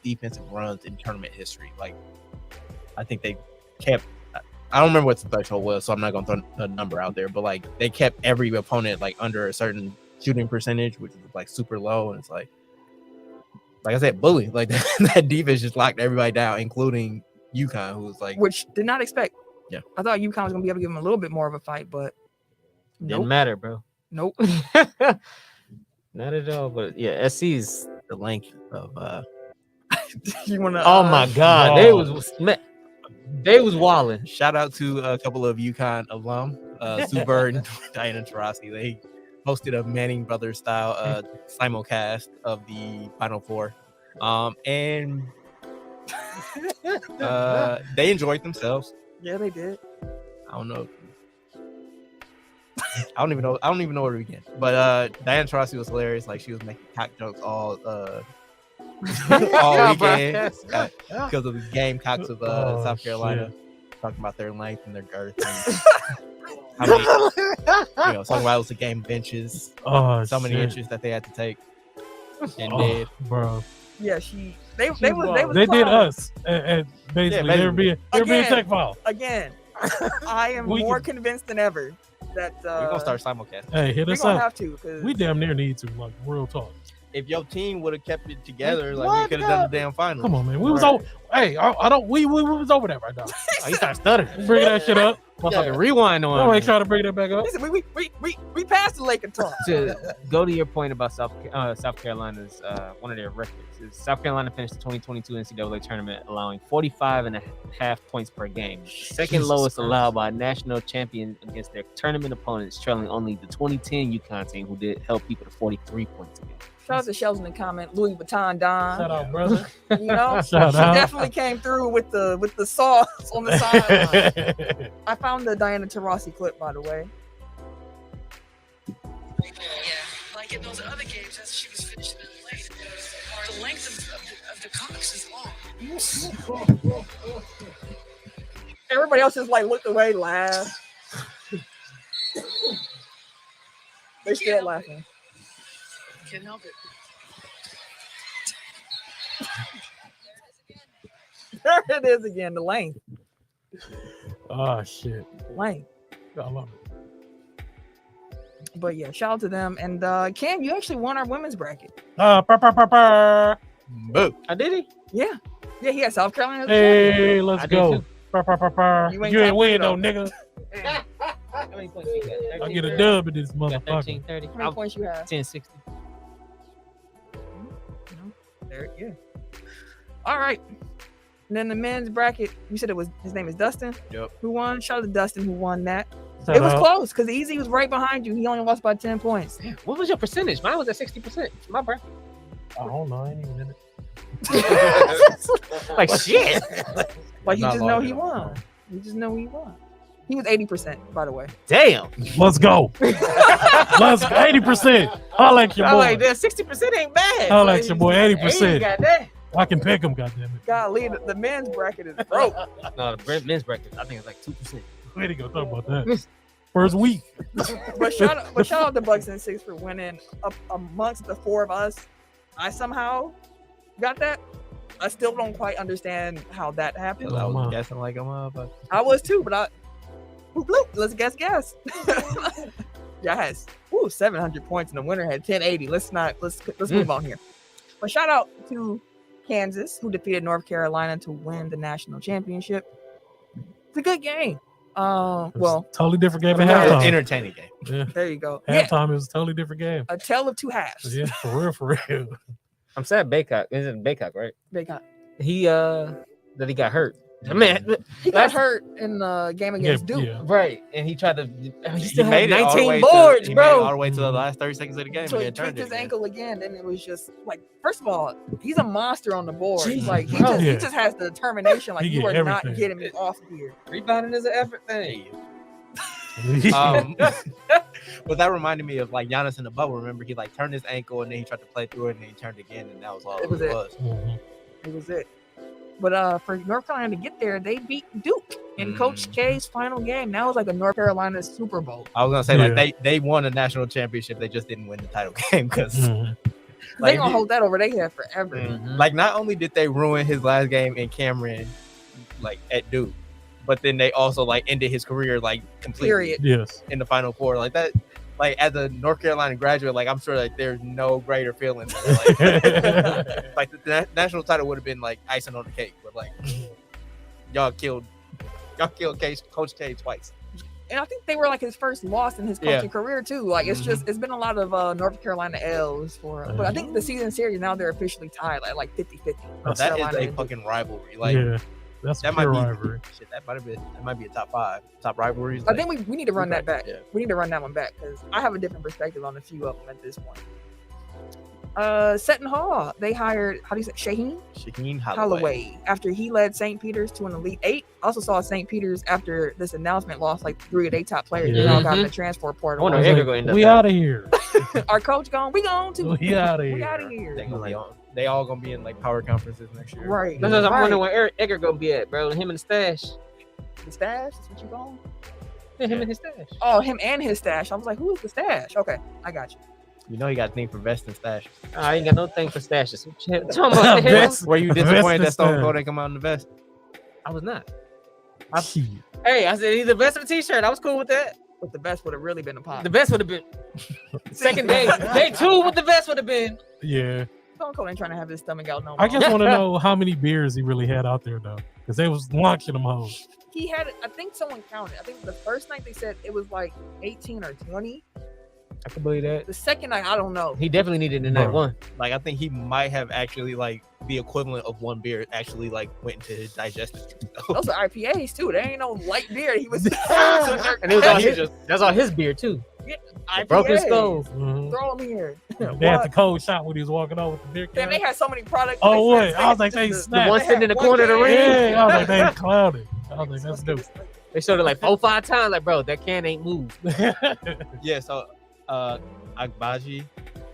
defensive runs in tournament history. Like I think they kept. I don't remember what the threshold was, so I'm not going to throw a number out there. But like they kept every opponent like under a certain shooting percentage, which is like super low, and it's like I said, bully. Like that defense just locked everybody down, including UConn, who was like, which did not expect. Yeah. I thought UConn was gonna be able to give them a little bit more of a fight, but Didn't matter, bro. Nope. Not at all. But yeah, SC is the length of. You wanna? oh my god, wow. they was wilding. Shout out to a couple of UConn alum, Sue Bird and Diana Taurasi. They hosted a Manning Brothers style simulcast of the Final Four, and they enjoyed themselves. Yeah, they did. I don't know. I don't even know where to begin. But Diana Taurasi was hilarious. Like she was making cock jokes all weekend because of the game cocks of South Carolina, talking about their length and their girth. And how many, talking about it was a game of inches, so many inches that they had to take and did. Bro. Yeah, they was They did clowning. us, and basically they were being Again. tech foul. Again. I am more convinced than ever that We're gonna start simulcasting. Hey, hit we're us gonna up. have to because We damn near need to, like, real talk. If your team would have kept it together, like What? we could have done the damn final. Come on, man. We was over. Hey, I don't. We was over that right now. Oh, he started stuttering. Bring that shit up. Motherfucking rewind on. I ain't trying to bring that back up. listen, we passed the Laker talk. To go to your point about South Carolina's one of their records is South Carolina finished the 2022 NCAA tournament allowing 45.5 points per game, second Jesus lowest Christ. allowed by a national champion against their tournament opponents, trailing only the 2010 UConn team, who did held people to 43 points a game. Shout out to Shells in the comment. Louis Vuitton Don. Shout out, brother. You know, Shout she out. definitely came through with the sauce on the sideline. I found the Diana Taurasi clip, by the way. Yeah, like in those other games, as she was finishing in the lane, the length of the cocks is long. Everybody else just like looked away, laughed. They still laughing. Can't help it. There it is again, the length. Oh shit. Length. I love it. But yeah, shout out to them. And Cam, you actually won our women's bracket. Boo. I did he? Yeah. Yeah, he had South Carolina. Hey, let's I did go. too. You You ain't ain't win tapping though, it nigga. How many points you got? I get a dub in this You got motherfucker. 13, 30. How many points you have? 1060. There, yeah. All right. And then the men's bracket, you said his name is Dustin. Yep. Who won? Shout out to Dustin who won that. Shout It was out. close because Easy was right behind you. He only lost by 10 points. What was your percentage? Mine was at 60%. My bracket. I don't know. I ain't even in it. Like shit. Like you Not just know long he enough. won. You just know he won. He was 80%, by the way. Damn. Let's go. Let's go. 80%. I'll like your I'm boy. like, that 60% ain't bad. I'll let your boy 80%. Got that. I can pick him, goddammit. Golly, the men's bracket is broke. No, the men's bracket, I think it's like 2%. Way to go. Talk about that. First week. But shout out to Bucks and Six for winning up amongst the four of us. I somehow got that. I still don't quite understand how that happened. I was Come on. guessing like a motherfucker. I was too, but bloop, bloop, let's guess. Yes. Ooh, 700 points and the winner had 1080. Let's move on here. But shout out to Kansas, who defeated North Carolina to win the national championship. It's a good game. Well, Totally different game at It was halftime. entertaining game. Yeah. there you go. Yeah, Halftime is a totally different game. a tale of two halves. Yeah, for real. I'm sad Baycock. Is it Baycock, right? They got He that he got hurt. Man, he got hurt in the game against Duke. Yeah. right. And he tried to he He still had made it all the 19 way boards, he made it all bro. the way to the last 30 seconds of the game. So he and then tweaked turned it his again. ankle again, and it was just like, first of all, he's a monster on the board. Jesus, Like he bro. just has the determination. Like He you get are not everything. getting me off here. Rebounding is an effort thing. But that reminded me of like Giannis in the bubble. Remember, he like turned his ankle and then he tried to play through it and then he turned again, and that was all It was it. Mhm. It was it. But for North Carolina to get there, they beat Duke in Coach K's final game. That was like a North Carolina Super Bowl. I was gonna say Yeah. like they won a national championship. They just didn't win the title game because Mhm. They gonna hold that over their head forever. like not only did they ruin his last game in Cameron, like at Duke, but then they also like ended his career like completely Period. Yes. in the Final Four. Like that, like as a North Carolina graduate, like I'm sure like there's no greater feeling. Than, like, like the national title would have been like icing on the cake, but like y'all killed Coach K twice. And I think they were like his first loss in his Yeah. coaching career too. Like it's it's been a lot of North Carolina L's for, but I think the season series now they're officially tied at like 50-50. North That Carolina is a and fucking rivalry. Like yeah. That's that a might pure be rivalry. shit. That might be a top 5 rivalries. I think we need to run that back. Yeah. We need to run that one back because I have a different perspective on a few of them at this point. Seton Hall, they hired, how do you say, Shaheen Holloway after he led St. Peter's to an Elite 8. Also saw St. Peter's after this announcement lost like 3 of their top players. They all got in the transfer I portal. wonder I if was Edgar like, gonna end up we there. out of here. Our coach gone. We gone too. We out of We here. out of here. They gonna be on. They all gonna be in like power conferences next year. Right. That's what I'm right. wondering where Edgar gonna be at, bro. Him and the stash. The stash? That's what you going? Yeah, him and his stash. Oh, him and his stash. I was like, who is the stash? Okay, I got you. You know he got a thing for vest and stash. I ain't got no thing for stashes. What you talking about? the hell? Vest. Were you Vest disappointed and that Stone stash. Cold didn't come out in the vest? I was not. Shit. Hey, I said he's the best of a t-shirt. I was cool with that. But the best would have really been a pop. The best would have been second day. Day 2, what the best would have been. Yeah. Stone Cold ain't trying to have his stomach out no more. I just want to know how many beers he really had out there though, because they was launching them hoes. He had, I think someone counted. I think the first night they said it was like 18 or 20. I can believe that. The second night, I don't know. He definitely needed the night Bro. 1. Like I think he might have actually like the equivalent of one beer actually like went into his digestive. Those are IPAs too. They ain't no light beer. He was And it was all his, that's all his beer too. IPAs. Broken Skull. Mhm. Throw them here. They had the cold shot when he was walking out with the beer Then can. they had so many products. Oh, like, wait. I was like, they just snapped. The one sitting in the corner of the ring. Yeah, I was like, they clouded. I was like, that's dope. They showed it like 4-5 times. Like, bro, that can ain't moved. Yeah, so Agbaji,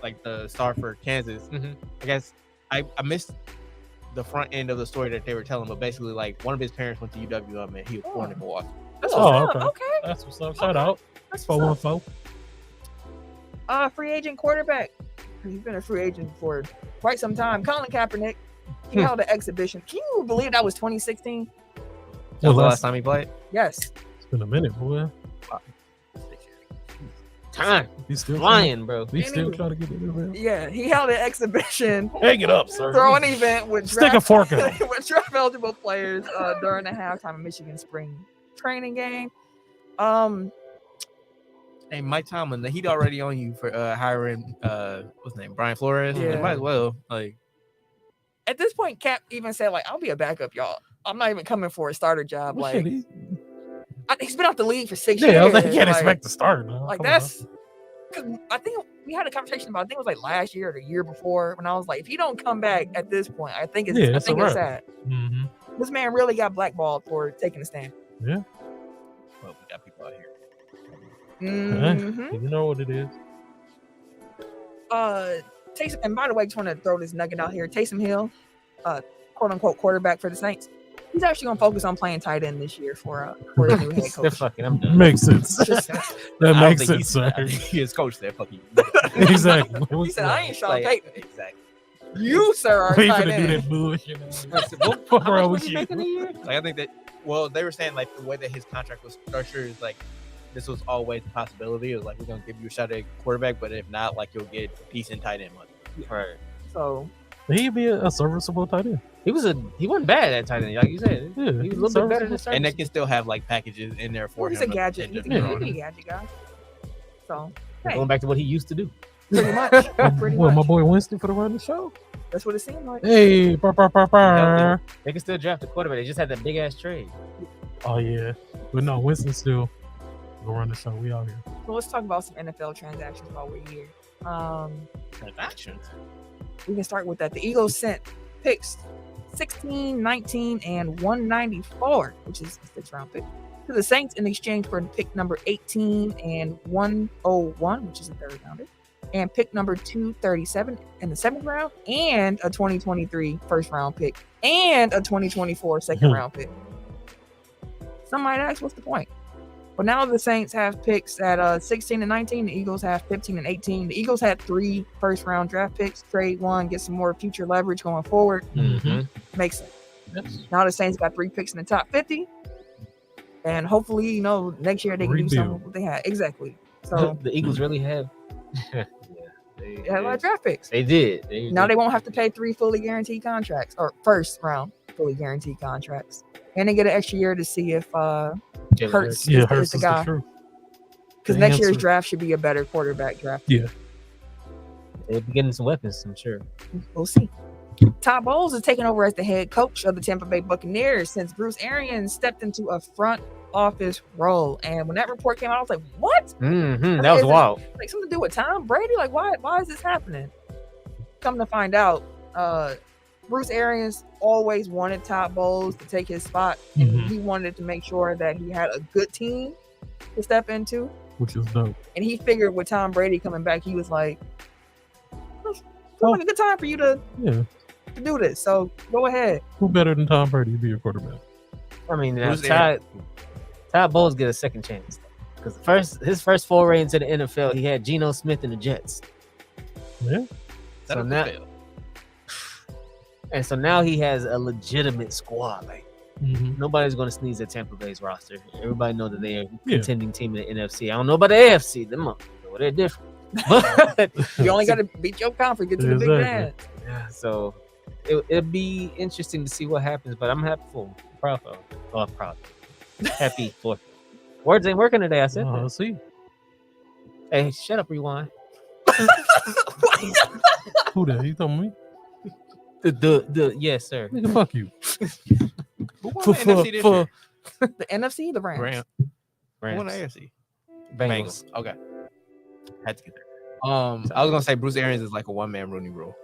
like the star for Kansas, Mhm. I guess I missed the front end of the story that they were telling, but basically like one of his parents went to UWM and he was born in Milwaukee. That's Oh, what's up. okay. Okay. That's what's up. Shout out. That's what's up. 414. Free agent quarterback. He's been a free agent for quite some time. Colin Kaepernick. He held an exhibition. Can you believe that was 2016? That was the last time he played. Yes. It's been a minute, boy. Time. He's still Flying, bro. He's still trying to get it in. Yeah, he held an exhibition. Hang it up, sir. Throw an event with Stick a fork in it. with draft eligible players during the halftime of Michigan spring training game. Hey, Mike Tomlin, he'd already on you for hiring what's his name, Brian Flores. Yeah. You might as well like. At this point, Cap even said, like, I'll be a backup, y'all. I'm not even coming for a starter job. Well, Like, shit, he's been out the league for 6 years. yeah, I was like, you can't Like, expect to start. Man. Like, Come on, that's because I think we had a conversation about, I think it was like last year or the year before, when I was like, if you don't come back at this point, I think it's, Yeah, I it's a think it's wrap. sad. man. This man really got blackballed for taking a stand. Well, we got people out here. Mhm. You know what it is. Taysom, and by the way, just want to throw this nugget out here. Taysom Hill, quote unquote quarterback for the Saints. He's actually going to focus on playing tight end this year for his new head They're coach. fucking. I'm done. Makes sense. Just- That I don't makes think sense, sir. He is coach there. Fucking. Exactly. he said, "I ain't Sean Like, Payton. exactly. You, sir, are We tight finna do end." that bullshit. How Bro, much we was he should- making a year? Like I think that. Well, they were saying like the way that his contract was structured is like this was always a possibility. It was like we're gonna give you a shot at quarterback, but if not, like you'll get decent tight end money. Right. So He'd be a serviceable tight end. He wasn't bad at tight end, like you said. Yeah, He was a little bit better than And Service. they can still have like packages in there for he's him. a gadget. to He's just a throw on. gadget guy. So hey, Going back to what he used to do. pretty much. Pretty Well, my much. boy Winston for the run the show. That's what it seemed like. Hey, Healthy. They can still draft a quarterback. They just had that big ass trade. Oh yeah, but no, Winston still gonna run the show. We out here. So let's talk about some NFL transactions while we're here. Transactions. We can start with that. The Eagles sent picks 16, 19, and 194, which is a 6th-round pick, to the Saints in exchange for pick number 18 and 101, which is a 3rd-rounder, and pick number 237 in the 7th round, and a 2023 1st-round pick, and a 2024 2nd-round pick. Some might ask, what's the point? But now the Saints have picks at 16 and 19. The Eagles have 15 and 18. The Eagles had 3 first-round draft picks. Trade one, get some more future leverage going forward. Mm-hmm. Makes sense. Yes. Now the Saints got 3 picks in the top 50. And hopefully, next year they can do Rebuild. something with what they had. Exactly. So The Eagles really have. they had a lot of draft picks. They did. Now they won't have to pay 3 fully guaranteed contracts, or first-round fully guaranteed contracts. And they get an extra year to see if Jalen Hurts Yeah, is Hurts the is guy. the truth. Because the next year's answer. draft should be a better quarterback draft. They'll be getting some weapons, I'm sure. We'll see. Todd Bowles is taking over as the head coach of the Tampa Bay Buccaneers since Bruce Arians stepped into a front office role. And when that report came out, I was like, what? Mm-hmm. That was Is it- wild. Like something to do with Tom Brady? Like, why is this happening? Come to find out, Bruce Arians always wanted Todd Bowles to take his spot. And Mhm. he wanted to make sure that he had a good team to step into. Which is dope. And he figured with Tom Brady coming back, he was like, "It's like a good time for you to Yeah. do this. So go ahead." Who better than Tom Brady to be a quarterback? I mean, now Who's there? Todd Bowles get a second chance because his first foray into the NFL, he had Geno Smith in the Jets. Yeah. So That'll now, fail. and so now he has a legitimate squad. Like Nobody's going to sneeze at Tampa Bay's roster. Everybody knows that they're a contending team in the NFC. I don't know about the AFC. Them they're different. But You only got to beat your conference, get to the big dance. yeah, so it'd be interesting to see what happens. But I'm happy for him. Proud for him. Oh, proud. Happy for him. Words ain't working today. I said. Let's see. Hey, shut up, Rewind. Who that? You talking me? The yes, sir. Nigga, fuck you. Who won the NFC this year? The NFC, the Rams. Who won the AFC? Bengals. Okay. Had to get there. I was gonna say Bruce Arians is like a one-man Rooney Rule.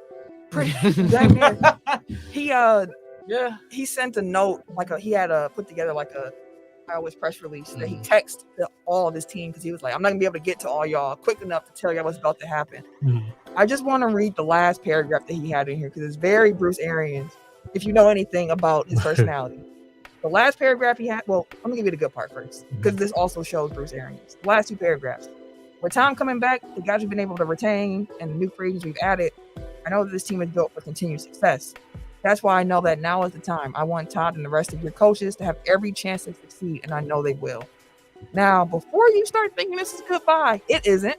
Pretty dang near. Yeah. He sent a note, he had put together a press release that he texted all of his team because he was like, I'm not gonna be able to get to all y'all quick enough to tell y'all what's about to happen. I just want to read the last paragraph that he had in here because it's very Bruce Arians. If you know anything about his personality, the last paragraph he had. Well, I'm gonna give you the good part first because this also shows Bruce Arians. The last two paragraphs. With Tom coming back, the guys we've been able to retain and the new free agents we've added, I know that this team is built for continued success. That's why I know that now is the time. I want Todd and the rest of your coaches to have every chance to succeed, and I know they will. Now, before you start thinking this is goodbye, it isn't.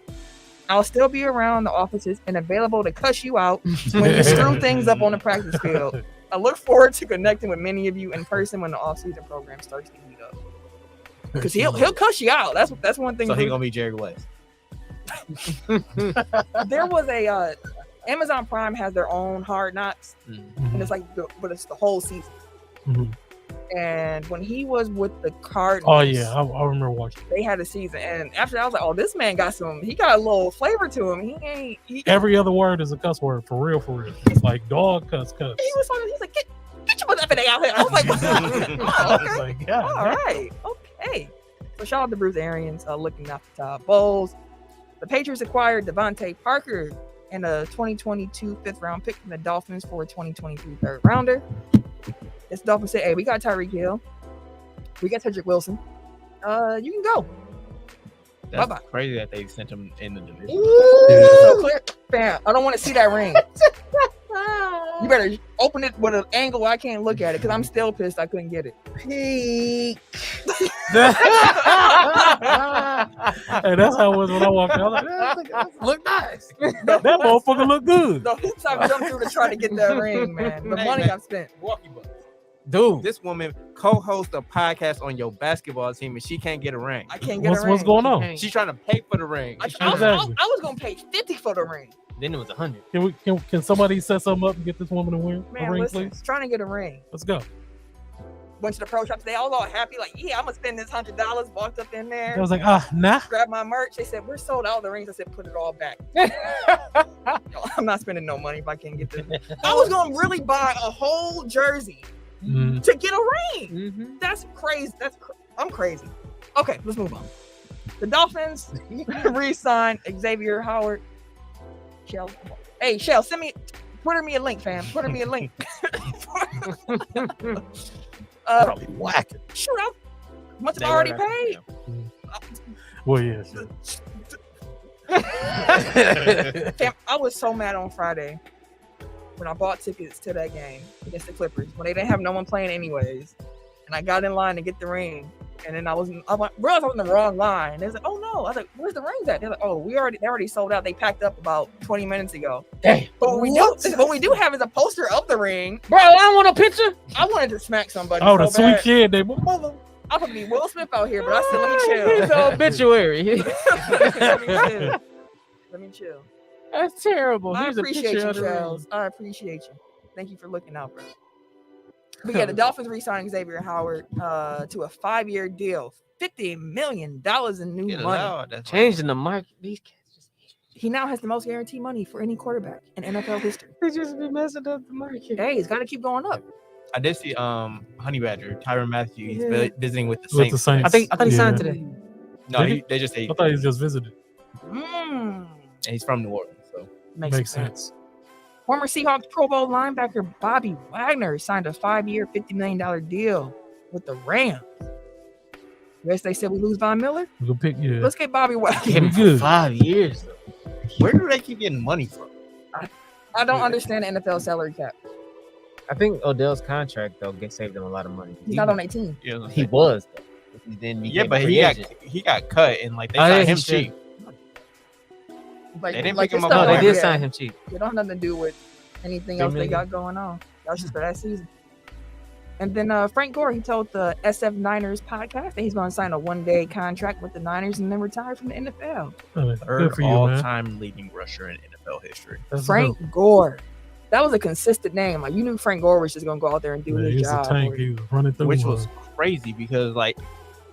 I'll still be around the offices and available to cuss you out when you screw things up on the practice field. I look forward to connecting with many of you in person when the off-season program starts to heat up. Because he'll cuss you out. That's one thing. So he's gonna be Jerry West. There was a Amazon Prime has their own Hard Knocks, and it's but it's the whole season. And when he was with the Cardinals, oh yeah, I remember watching. They had a season, and after that, I was like, "Oh, this man got he got a little flavor to him. He Every other word is a cuss word, for real. It's like dog cuss. He was like, "Get your motherfucker out here!" I was like, "Oh, okay, like, yeah, all right, okay." So shout out to Bruce Arians looking after Todd Bowles. The Patriots acquired Devontae Parker and a 2022 fifth-round pick from the Dolphins for a 2023 third-rounder. This Dolphins said, "Hey, we got Tyreek Hill, we got Cedric Wilson. You can go." That's Bye-bye. crazy that they sent him in the division. So clear, fam. I don't want to see that ring. You better open it with an angle I can't look at it because I'm still pissed I couldn't get it. Hey, that's how it was when I walked in. I was like, that look nice. That motherfucker look good. The hoops I've jumped through to try to get that ring, man. The money I've spent. Milwaukee Bucks. Dude, this woman co-hosts a podcast on your basketball team and she can't get a ring. I can't get a ring. What's going on? She's trying to pay for the ring. I was gonna pay $50 for the ring. Then it was 100. Can somebody set something up and get this woman a ring, listen, please? Trying to get a ring. Let's go. Went to the pro shop today. I was all happy, like, yeah, I'm gonna spend this $100. Walked up in there. I was like, nah. Grabbed my merch. They said, we're sold out of the rings. I said, put it all back. I'm not spending no money if I can't get this. I was gonna really buy a whole jersey to get a ring. That's crazy. I'm crazy. Okay, let's move on. The Dolphins re-signed Xavier Howard. Shell. Hey, Shell, Twitter me a link, fam. Twitter me a link. Probably whack. Shoot, how much have I already paid? Well, yeah, sure. Fam, I was so mad on Friday when I bought tickets to that game against the Clippers when they didn't have no one playing anyways, and I got in line to get the ring, and then I realized I was in the wrong line. They was like, "Oh no!" I was like, "Where's the rings at?" They're like, "Oh, they already sold out. They packed up about 20 minutes ago." Damn. But what we do have is a poster of the ring. Bro, I don't want a picture. I wanted to smack somebody. Oh, so the sweet bad. kid, they mother. I'm gonna be Will Smith out here, but I said, let me chill. It's an obituary. Let me chill. That's terrible. I Here's a appreciate picture you, of the ring. Charles. I appreciate you. Thank you for looking out, bro. But yeah, the Dolphins re-signed Xavier Howard to a 5-year deal, $50 million in new money. Changing the market. These cats just He now has the most guaranteed money for any quarterback in NFL history. they just be messing up the market. Hey, it's got to keep going up. I did see Honey Badger, Tyrann Matthew. He's visiting with the With Saints. the Saints. I thought he signed today. No, Did he? they just say I thought he just visited. Mm. and he's from New Orleans. So Makes sense. Former Seahawks Pro Bowl linebacker Bobby Wagner signed a 5-year, $50 million deal with the Rams. Yes, they said we lose Von Miller. We can pick, yeah. Let's get Bobby Wagner. Give him Good. 5 years. where do they keep getting money from? I don't understand the NFL salary cap. I think Odell's contract though saved him a lot of money. He's not on 18. Yeah, He was. Though. He then yeah, became but a free agent. he got cut and like they Oh, yeah, signed he him should. cheap. Like, They didn't like pick him his up stuff on No, they like did that. sign him cheap. It don't have nothing to do with anything $3 else they million. got going on. That was just for that season. And then Frank Gore, he told the SF Niners podcast that he's going to sign a one-day contract with the Niners and then retire from the NFL. Good Third for you, man. all-time leading rusher in NFL history. That's Frank dope. Gore. That was a consistent name. Like, you knew Frank Gore was just going to go out there and do Yeah, his he's job. a tank. He was running through. Which was crazy because, like,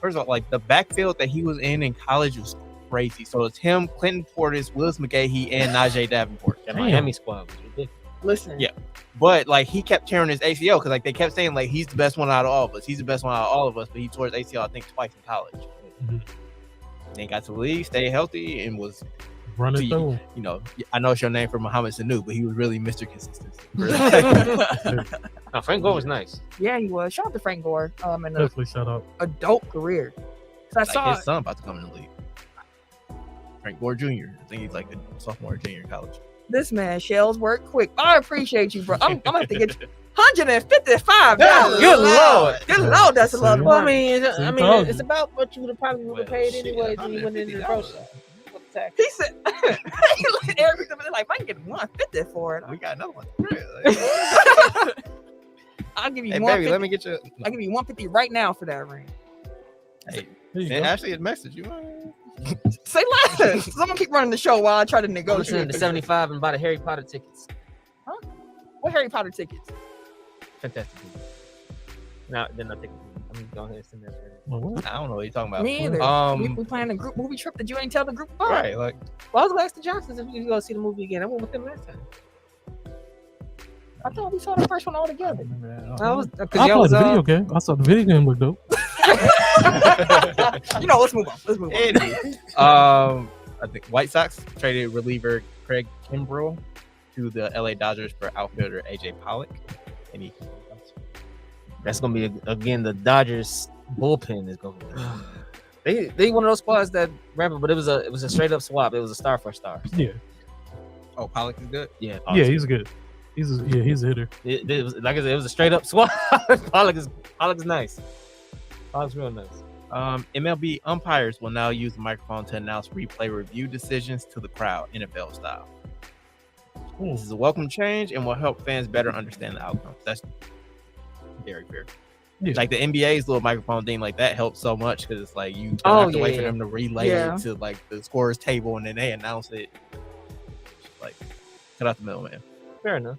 first of all, like the backfield that he was in college was crazy. So it's him, Clinton Portis, Willis McGahee, and Najee Davenport. That Damn. Miami squad was ridiculous. Listen. Yeah. But like he kept tearing his ACL because like they kept saying like he's the best one out of all of us. He's the best one out of all of us, but he tore his ACL I think twice in college. Mhm. Then he got to the league, stayed healthy, and was running through. you know, I know it's your name for Muhammad Sanu, but he was really Mr. Consistency. No, Frank Gore was nice. Yeah, he was. Shout out to Frank Gore. And Definitely shout out. a dope career. 'Cause I Like saw his son about to come in the league. Frank Gore Jr. I think he's like a sophomore or junior in college. this man shells work quick. I appreciate you, bro. I'm gonna have to get you $155. Good Lord. Good Lord, that's a lot of Well, I money. mean, I mean, it's about what you would have probably would have paid shit, anyways when you went into the process. He said, he looked at Eric and like, if I can get 150 for it, We got another one. I'll give you Hey 150. baby, let me get you. I'll give you 150 right now for that ring. Hey, There you send go. Ashley a message. You Say less. Someone keep running the show while I try to Go negotiate. listen to 75 and buy the Harry Potter tickets. What Harry Potter tickets? Fantastic. Now, then I think I'm going ahead and send that. Well, what? I don't know what you're talking about. Me either. Um, we planned a group movie trip that you ain't tell the group about. right, like Well, I was going to ask the Johnsons if we could go see the movie again. I went with them last time. I thought we saw the first one all together. I was I played the video game. I saw the video game look dope. You know, let's move on. Let's move on. Anyway, I think White Sox traded reliever Craig Kimbrell to the LA Dodgers for outfielder AJ Pollock. Any That's gonna be again the Dodgers bullpen is gonna be. They one of those squads that remember, but it was a straight up swap. It was a star for star. Yeah, Oh, Pollock is good. Yeah, yeah, he's good. He's a hitter. It was like I said, it was a straight up swap. Pollock is nice. Pollock's real nice. MLB umpires will now use the microphone to announce replay review decisions to the crowd, NFL style. This is a welcome change and will help fans better understand the outcome. That's very fair. Yeah. Like the NBA's little microphone thing, like that helps so much because it's like you don't Oh, have to wait yeah, for yeah. them to relay Yeah. it to like the scorer's table and then they announce it. Like, cut out the middleman. Fair enough.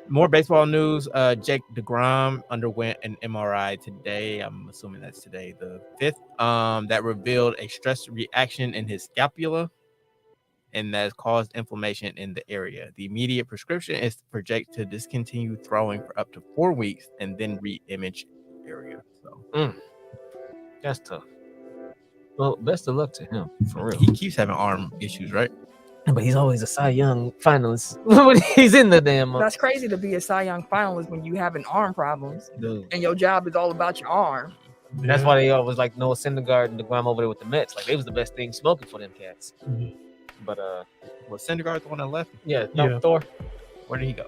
More baseball news. Jake DeGrom underwent an MRI today. I'm assuming that's today, the 5th. That revealed a stress reaction in his scapula, and that has caused inflammation in the area. The immediate prescription is for Jake to discontinue throwing for up to 4 weeks and then re-image area. So That's tough. Well, best of luck to him for real. he keeps having arm issues, right? But he's always a Cy Young finalist when he's in the damn. That's crazy to be a Cy Young finalist when you having arm problems Dude. and your job is all about your arm. That's why they always like Noah Syndergaard and DeGrom over there with the Mets. Like they was the best thing smoking for them cats. Mhm. But Was Syndergaard the one that left? yeah, no, Yeah. Thor. Where did he go?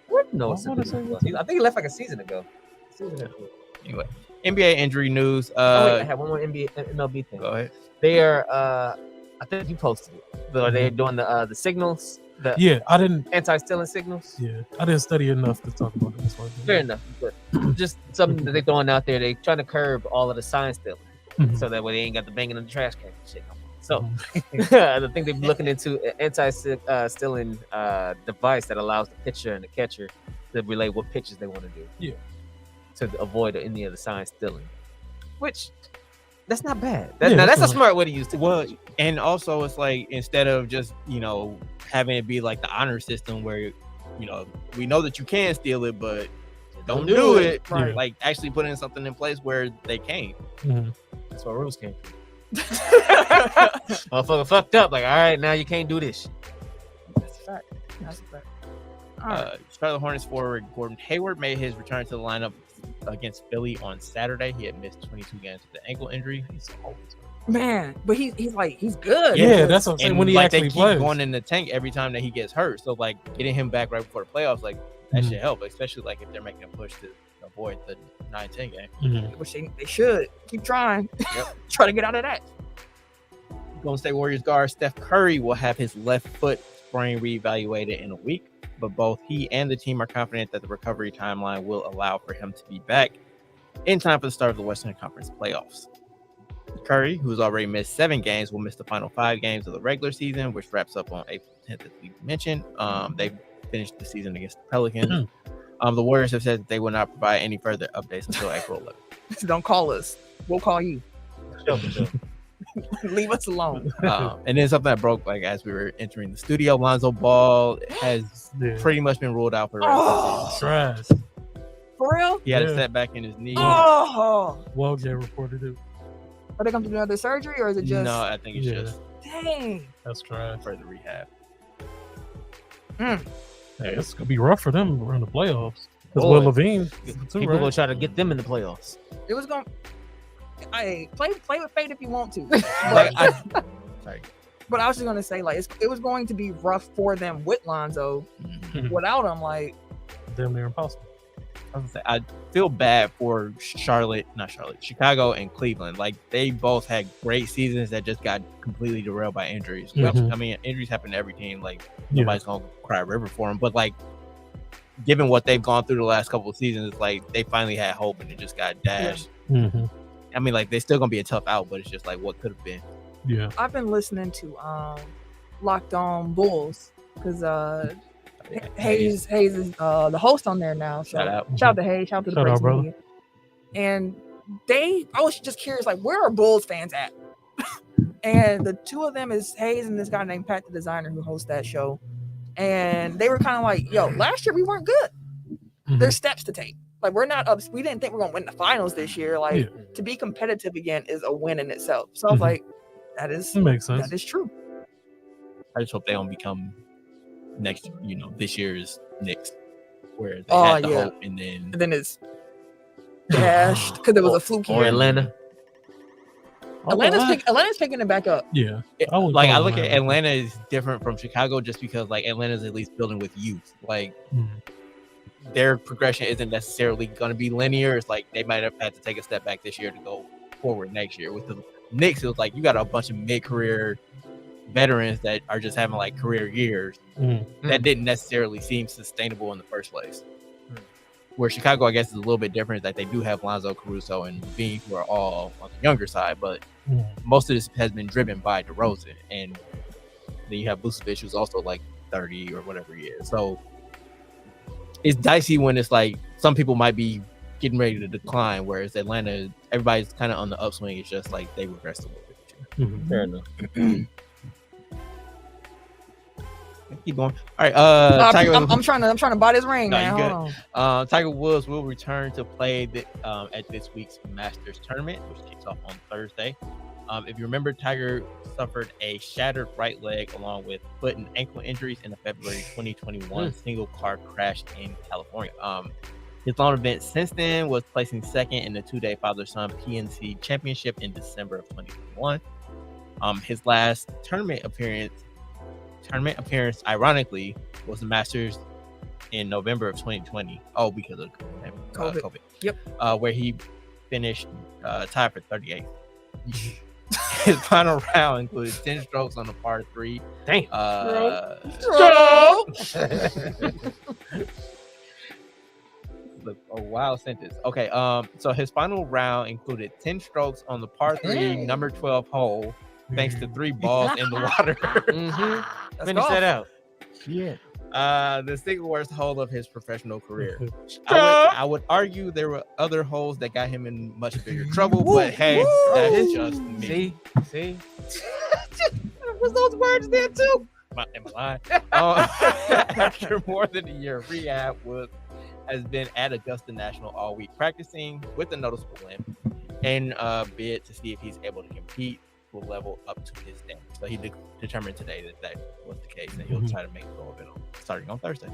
What? No, I wanna say I think he left like a season ago. Anyway, NBA injury news. Oh, wait, I have one more MLB thing. Go ahead. They are. I think you posted it. But they're doing the signals, the Yeah, I didn't. anti-stealing signals. Yeah, I didn't study enough to talk about it. That's why. Fair enough, but just something that they're throwing out there. They trying to curb all of the sign stealing, Mhm. so that way they ain't got the banging in the trash can and shit. So Mhm. I think they're looking into an anti-stealing device that allows the pitcher and the catcher to relay what pitches they want to do. Yeah. To avoid any of the sign stealing, which that's not bad. Yeah, Now that's a that's smart way to use it. Well, and also it's like instead of just having it be like the honor system where we know that you can steal it, but don't do it. Right. Like actually putting something in place where they can't. Mhm. That's where rules came from. Motherfucker fucked up. Like, all right, now you can't do this. That's a fact. That's a fact. All right. Charlotte Hornets forward Gordon Hayward made his return to the lineup against Philly on Saturday. He had missed 22 games with the ankle injury. He's always hurt. Man, but he's good. Yeah, that's what I'm saying. And When he like actually they keep plays, going in the tank every time that he gets hurt. So like getting him back right before the playoffs, like that should help, especially like if they're making a push to avoid the 9-10 game. Which they should keep trying. Yep. Try to get out of that. Golden State Warriors guard Steph Curry will have his left foot sprain reevaluated in a week, but both he and the team are confident that the recovery timeline will allow for him to be back in time for the start of the Western Conference playoffs. Curry, who's already missed 7 games, will miss the final 5 games of the regular season, which wraps up on April 10th, as we mentioned. They finished the season against the Pelicans. The Warriors have said that they will not provide any further updates until April 11th. Don't call us. We'll call you. Leave us alone. And then something that broke like as we were entering the studio, Lonzo Ball has pretty much been ruled out for the rest of the season. Trash. For real? He had a setback in his knee. Well, Jay reported it. Are they going to do another surgery or is it just? No, I think it's just Dang. That's trash. further rehab. Hey, it's gonna be rough for them around the playoffs. Because Boy. Will Levine, too, People right? will try to get them in the playoffs. It was going to. Hey, play with fate if you want to. Like, sorry. But I was just going to say, like, it was going to be rough for them with Lonzo. Without him, like. Damn near impossible. I feel bad for Chicago and Cleveland. Like they both had great seasons that just got completely derailed by injuries. Which, I mean, injuries happen to every team. Like nobody's gonna cry a river for them. But like, given what they've gone through the last couple of seasons, like they finally had hope and it just got dashed. I mean, like they're still gonna be a tough out, but it's just like what could have been. Yeah, I've been listening to Locked On Bulls because Hayes is the host on there now. So Shout out to Hayes, shout out to the Shout out, Braves brother. media. And I was just curious, like, where are Bulls fans at? And the two of them is Hayes and this guy named Pat the Designer who hosts that show. And they were kind of like, yo, last year we weren't good. There's steps to take. Like, we're not up. We didn't think we're going to win the finals this year. Like, to be competitive again is a win in itself. So I was like, that makes sense. That is true. I just hope they don't become this year's Knicks, where they had the hope and then it's dashed because there was a fluke Or here. Atlanta. Atlanta's picking it back up. Yeah, I look at Atlanta is different from Chicago just because like Atlanta's at least building with youth. Like their progression isn't necessarily going to be linear. It's like they might have had to take a step back this year to go forward next year. With the Knicks, it was like you got a bunch of mid-career veterans that are just having like career years that didn't necessarily seem sustainable in the first place. Where Chicago, I guess, is a little bit different, that they do have Lonzo, Caruso, and Bean, who are all on the younger side, but most of this has been driven by DeRozan, and then you have Vucevic, who's also like 30 or whatever he is. So it's dicey when it's like some people might be getting ready to decline, whereas Atlanta, everybody's kind of on the upswing. It's just like they regressed a little bit. Fair enough. Keep going. All right. Tiger, I'm trying to buy this ring, man. you Hold on. Tiger Woods will return to play at this week's Masters tournament, which kicks off on Thursday. If you remember, Tiger suffered a shattered right leg along with foot and ankle injuries in the February 2021 single car crash in California. His lone event since then was placing second in the 2-day father-son PNC Championship in December of 2021. His last tournament appearance, ironically, was the Masters in November of 2020. Oh, because of COVID. Yep. Where he finished tied for 38th. His final round included 10 strokes on the par 3. Dang. A wild sentence. Okay. So his final round included 10 strokes on the par 3, number 12 hole, thanks to 3 balls in the water. Finish that out. Yeah. The single worst hole of his professional career. I would argue there were other holes that got him in much bigger trouble, but hey, that's just me. See? Was those words there too? Am I lying? After more than a year of rehab, Woods has been at Augusta National all week practicing with a noticeable limp and bid to see if he's able to compete will level up to his standard. So he determined today that was the case, and he'll try to make a go of it starting on Thursday.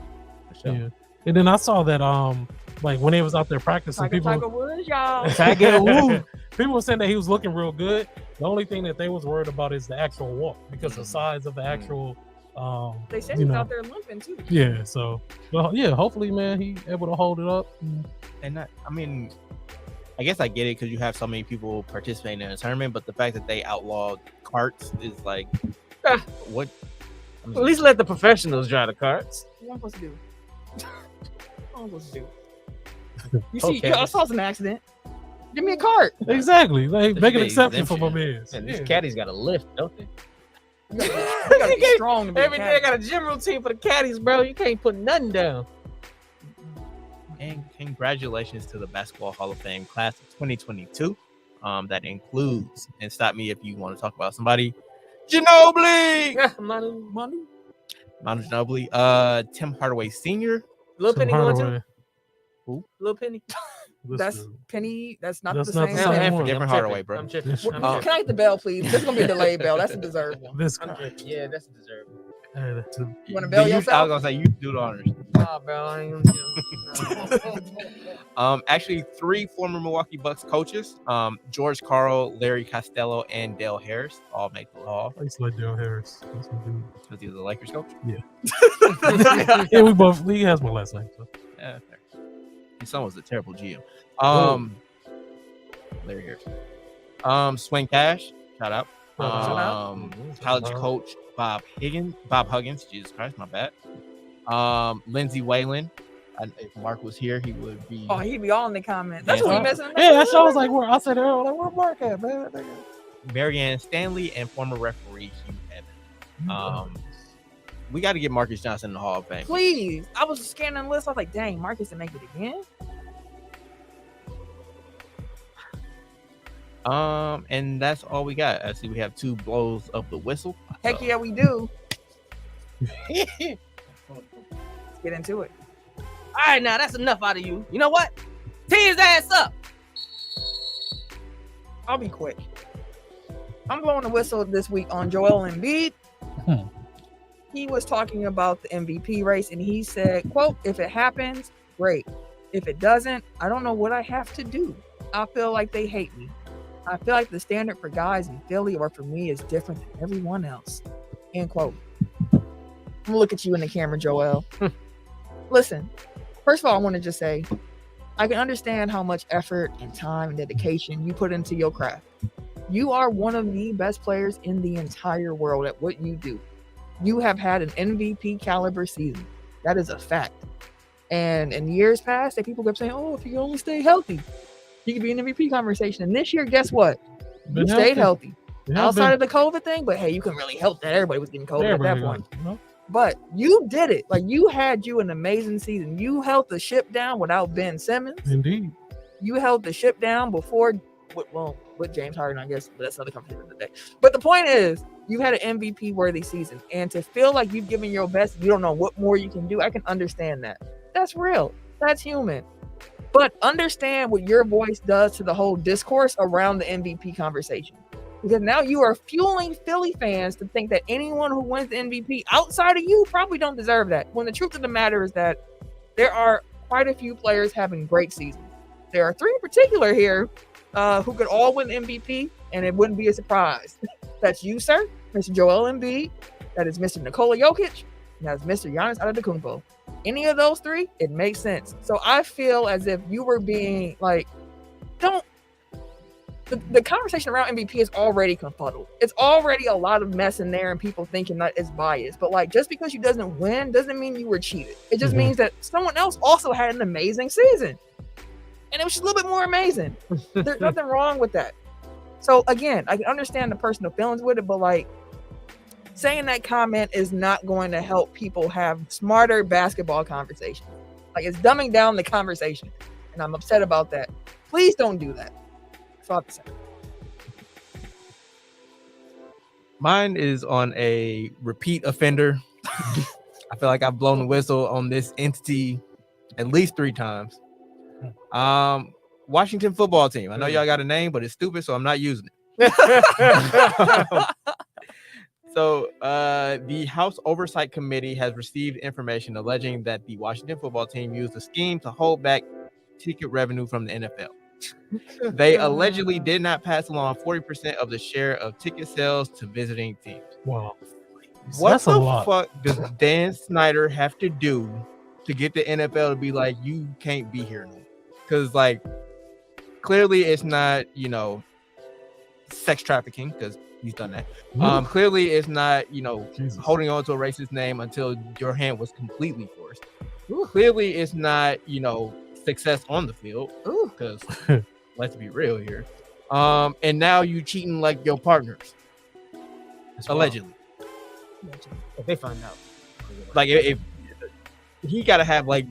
Yeah. And then I saw that like when he was out there practicing, Tiger Woods, y'all. Tiger Woods. People were saying that he was looking real good. The only thing that they was worried about is the actual walk because the size of the actual They said you he's know, out there limping too. yeah. So, well, yeah. Hopefully, man, he able to hold it up. And I mean, I guess I get it because you have so many people participating in a tournament, but the fact that they outlawed carts is like, what? I mean, At least let the professionals drive the carts. What am I supposed to do? What am I supposed to do? You see, Okay. I saw an accident. Give me a cart. Exactly. Like There make should an be exception for my exemption. man. And these caddies got a lift, don't they? You gotta be strong to be a Every day I caddy. got a gym routine for the caddies, bro. You can't put nothing down. and congratulations to the Basketball Hall of Fame class of 2022. That includes, and stop me if you want to talk about somebody, Ginobili, Yeah, Manu. Money. Manu Ginobili, Tim Hardaway Sr. Little Tim Penny going Hardaway. to? Little Penny. This That's dude. Penny. That's not That's the not same. the I'm same thing. one. tripping. Different I'm Hardaway, tripping. bro. I'm tripping. This- I'm Can tripping. I get the bell, please? This is gonna be a delayed bell. That's a deserved one. This I'm guy. tripping. Yeah, that's deserved. Hey, that's a- You wanna bail I yourself? was gonna say you do the honors. Nah, bro. I ain't, Actually, 3 former Milwaukee Bucks coaches, George Karl, Larry Costello, and Dale Harris, all make the hall I used to like Dale Harris. That's my dude. because he was a Lakers coach. Yeah, we both. He has my last name. So. Yeah, fair. His son was a terrible GM. Larry Harris. Swing Cash, shout out. Shout out. College coach Bob Huggins, Jesus Christ, my bad. Lindsey Whalen. If Mark was here, he would be. Oh, he'd be all in the comments. That's what he messing. Yeah, that's why I was like, where I said earlier, like, where Mark at, man? Marianne Stanley and former referee Hugh Evans. We got to get Marcus Johnson in the Hall of Fame. Please. I was scanning the list. I was like, dang, Marcus didn't make it again. And that's all we got. I see we have 2 blows of the whistle. Heck yeah, we do. Let's get into it. All right, now that's enough out of you. You know what? Tee his ass up. I'll be quick. I'm blowing the whistle this week on Joel Embiid. He was talking about the MVP race, and he said, quote, if it happens, great. If it doesn't, I don't know what I have to do. I feel like they hate me. I feel like the standard for guys in Philly or for me is different than everyone else. End quote. I'm gonna look at you in the camera, Joel. Listen, first of all, I want to just say, I can understand how much effort and time and dedication you put into your craft. You are one of the best players in the entire world at what you do. You have had an MVP caliber season. That is a fact. And in years past, that people kept saying, oh, if you only stay healthy, you could be in MVP conversation. And this year, guess what? You stayed healthy. Outside of the COVID thing, but hey, you couldn't really help that. Everybody was getting COVID at that point. But you did it. Like, you had an amazing season. You held the ship down without Ben Simmons. Indeed. You held the ship down before, with James Harden, I guess, but that's another conversation today. But the point is, you had an MVP worthy season. And to feel like you've given your best, you don't know what more you can do. I can understand that. That's real. That's human. But understand what your voice does to the whole discourse around the MVP conversation. Because now you are fueling Philly fans to think that anyone who wins the MVP outside of you probably don't deserve that. When the truth of the matter is that there are quite a few players having great seasons. There are 3 in particular here who could all win MVP, and it wouldn't be a surprise. That's you, sir, Mr. Joel Embiid. That is Mr. Nikola Jokic. And that's Mr. Giannis Antetokounmpo. Any of those 3, it makes sense. So I feel as if you were being like, the conversation around MVP is already confuddled. It's already a lot of mess in there and people thinking that it's biased. But like, just because you doesn't win doesn't mean you were cheated. It just means that someone else also had an amazing season. And it was just a little bit more amazing. There's nothing wrong with that. So again, I can understand the personal feelings with it, but like, saying that comment is not going to help people have smarter basketball conversations. Like, it's dumbing down the conversation. And I'm upset about that. Please don't do that. That's all I have to say. Mine is on a repeat offender. I feel like I've blown the whistle on this entity at least 3 times. Washington football team. I know y'all got a name, but it's stupid, so I'm not using it. So the House Oversight Committee has received information alleging that the Washington football team used a scheme to hold back ticket revenue from the NFL. They allegedly did not pass along 40% of the share of ticket sales to visiting teams. Wow. What That's a the lot. fuck does Dan Snyder have to do to get the NFL to be like, you can't be here no? Because like clearly it's not, you know, sex trafficking because he's done that. Clearly it's not, you know, Jesus. holding on to a racist name until your hand was completely forced. Clearly it's not, you know, success on the field. Because let's be real here. And now you cheating like your partners. Allegedly. If they find out. Like if he gotta have like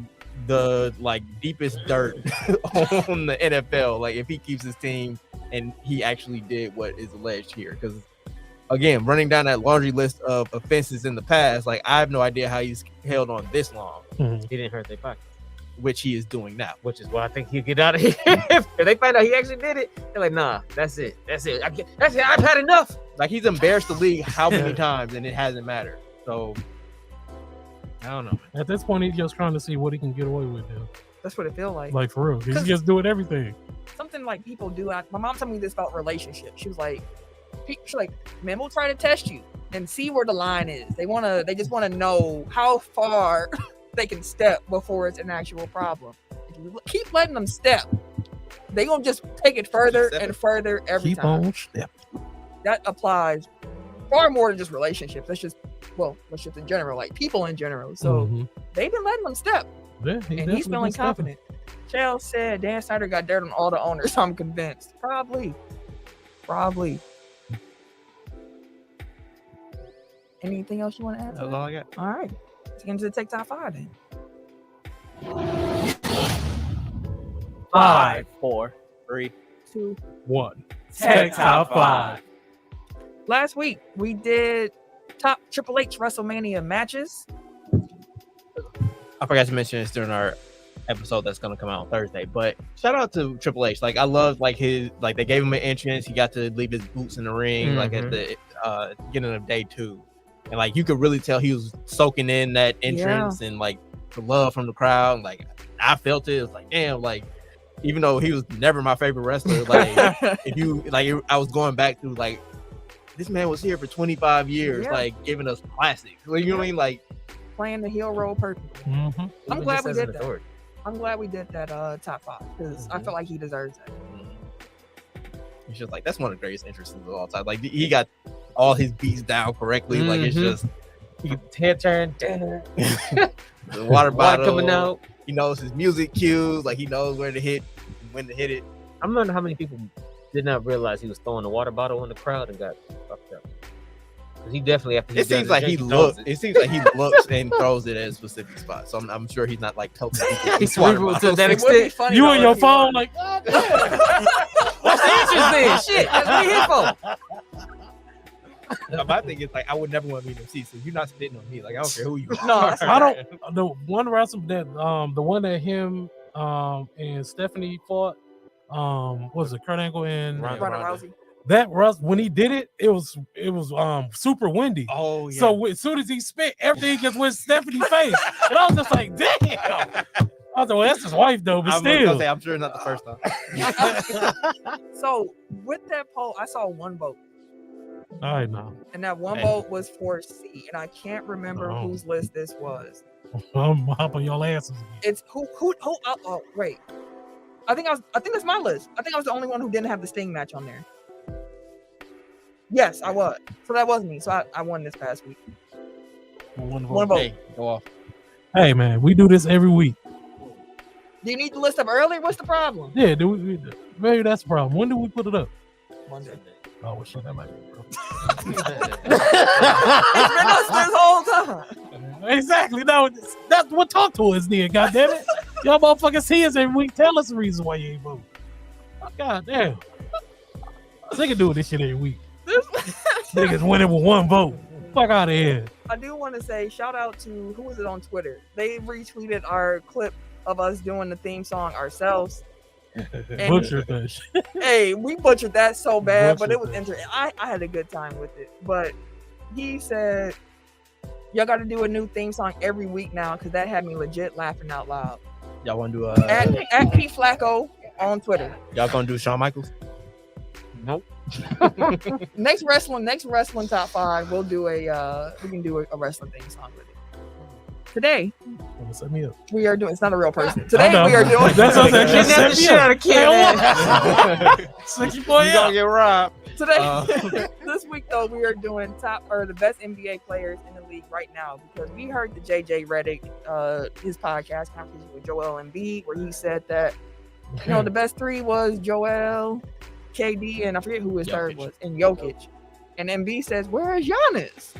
the like deepest dirt on the NFL, like if he keeps his team and he actually did what is alleged here. Because again, running down that laundry list of offenses in the past, like I have no idea how he's held on this long, He didn't hurt their pocket, which he is doing now. which is why I think he'll get out of here. If they find out he actually did it, they're like, nah, that's it. That's it. That's it. I've had enough. Like he's embarrassed the league how many times and it hasn't mattered. So I don't know. At this point, he's just trying to see what he can get away with. Now. That's what it feels like. Like for real, he's just doing everything. Something like people do. My mom told me this about relationships. She's like, men will try to test you and see where the line is. They just wanna know how far they can step before it's an actual problem. If you keep letting them step, they gonna just take it further and further every time. Keep on stepping. That applies far more than just relationships. That's just relationships in general, like people in general. So they've been letting them step, Yeah, and he's feeling confident. Chell said Dan Snyder got dirt on all the owners. I'm convinced. Probably. Anything else you want to add? That's all I got. All right. Let's get into the Tech Top 5 then. 5, 4, 3, 2, 1. Tech Top 5. Last week we did top Triple H WrestleMania matches. I forgot to mention this during our episode that's gonna come out on Thursday. But shout out to Triple H. Like I love like his like they gave him an entrance. He got to leave his boots in the ring like at the beginning of day 2. And like you could really tell he was soaking in that entrance and like the love from the crowd. And, like I felt it. It was like damn, like even though he was never my favorite wrestler, like if you like I was going back to like this man was here for 25 years, like giving us classics. Like, you know what I mean? Like playing the heel role perfectly. I'm glad we did that. I'm glad we did that top 5 because I feel like he deserves that. It's just like that's one of the greatest entrances of all time. Like he got all his beats down correctly. Like it's just head turn, the water bottle coming out. He knows his music cues. Like he knows where to hit, when to hit it. I'm wondering how many people did not realize he was throwing the water bottle in the crowd and got fucked up. He definitely after he it seems like he looks. It seems like he looks and throws it at a specific spot. So I'm sure he's not like toting he's cerebral to that extent. You and your phone like. What's the interest then? Shit, that's what he here for. My thing is like I would never want to be in MC, so you're not spitting on me. Like I don't care who you are. No, I don't. The one wrestler that the one that him and Stephanie fought, what was it Kurt Angle and Ronda Rousey. That Russ when he did it, it was super windy. Oh yeah. So as soon as he spit, everything just went Stephanie's face, and I was just like, damn. I was like, well, that's his wife though, but still. I'm sure it's not the first time. So with that poll, I saw one vote. All right, now. And that one vote was for C, and I can't remember whose list this was. I'm hopping y'all asses. It's who oh wait. I think that's my list. I think I was the only one who didn't have the Sting match on there. Yes, I was. So that was me. So I won this past week. One vote. Hey, go off. Hey man, we do this every week. Do you need the list up early? What's the problem? Yeah, maybe that's the problem. When do we put it up? Monday. Oh, well, shit, that might be, bro. It's been us this whole time. Exactly. No, that's what talk to us then, goddammit. Y'all motherfuckers see us every week. Tell us the reason why you ain't voting. God damn. They can do this shit every week. Niggas winning with one vote. Fuck out of here. I do want to say shout out to who was it on Twitter? They retweeted our clip of us doing the theme song ourselves. Butchered that shit. Hey, we butchered that so bad, but it was interesting. I had a good time with it. But he said, y'all got to do a new theme song every week now because that had me legit laughing out loud. Y'all want to do at P Flacco on Twitter. Y'all gonna do Shawn Michaels? Nope. Next wrestling top 5. We'll do we can do a wrestling theme song with it. Today, Set me up. we are doing. It's not a real person. Today know. we are doing. That's what I'm saying. Kidnap Set the me shit up. out of kid. Slicky boy You gonna up. get robbed. Today, this week though, we are doing the best NBA players in the league right now because we heard the JJ Redick his podcast conversation with Joel Embiid where he said that the best 3 was Joel, KD, and I forget who his third was, and Jokic. And Embiid says, "Where is Giannis?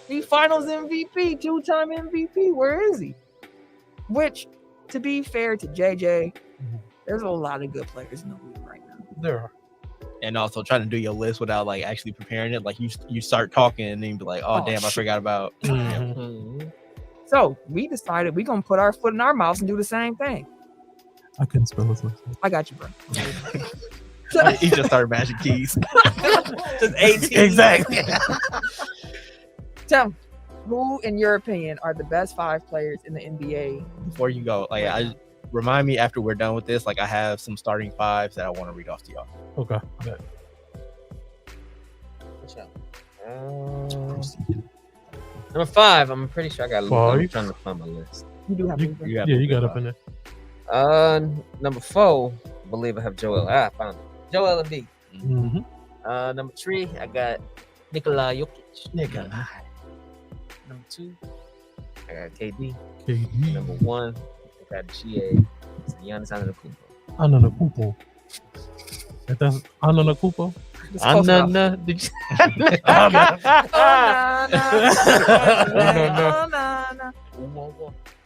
He Finals MVP, 2-time MVP. Where is he?" Which, to be fair to JJ, there's a lot of good players in the league right now. There are. And also trying to do your list without like actually preparing it. Like you start talking and then you be like, oh damn, I forgot about. So we decided we're gonna put our foot in our mouths and do the same thing. I couldn't spell his last name. I got you, bro. He just started mashing keys. Just 18. Exactly. Tell me, who, in your opinion, are the best 5 players in the NBA? Before you go, like remind me after we're done with this. Like I have some starting 5s that I want to read off to y'all. Okay. Number 5. I'm pretty sure I got. I'm 5. trying to find my list. You do have You got up in there. Number 4. I believe I have Joel. I found it. Joel Embiid. Mm-hmm. Number 3. I got Nikola Jokic. Number 2. I got KD. Number 1. I got GA. It's Giannis Antetokounmpo. Antetokounmpo. That's Antetokounmpo. Did you?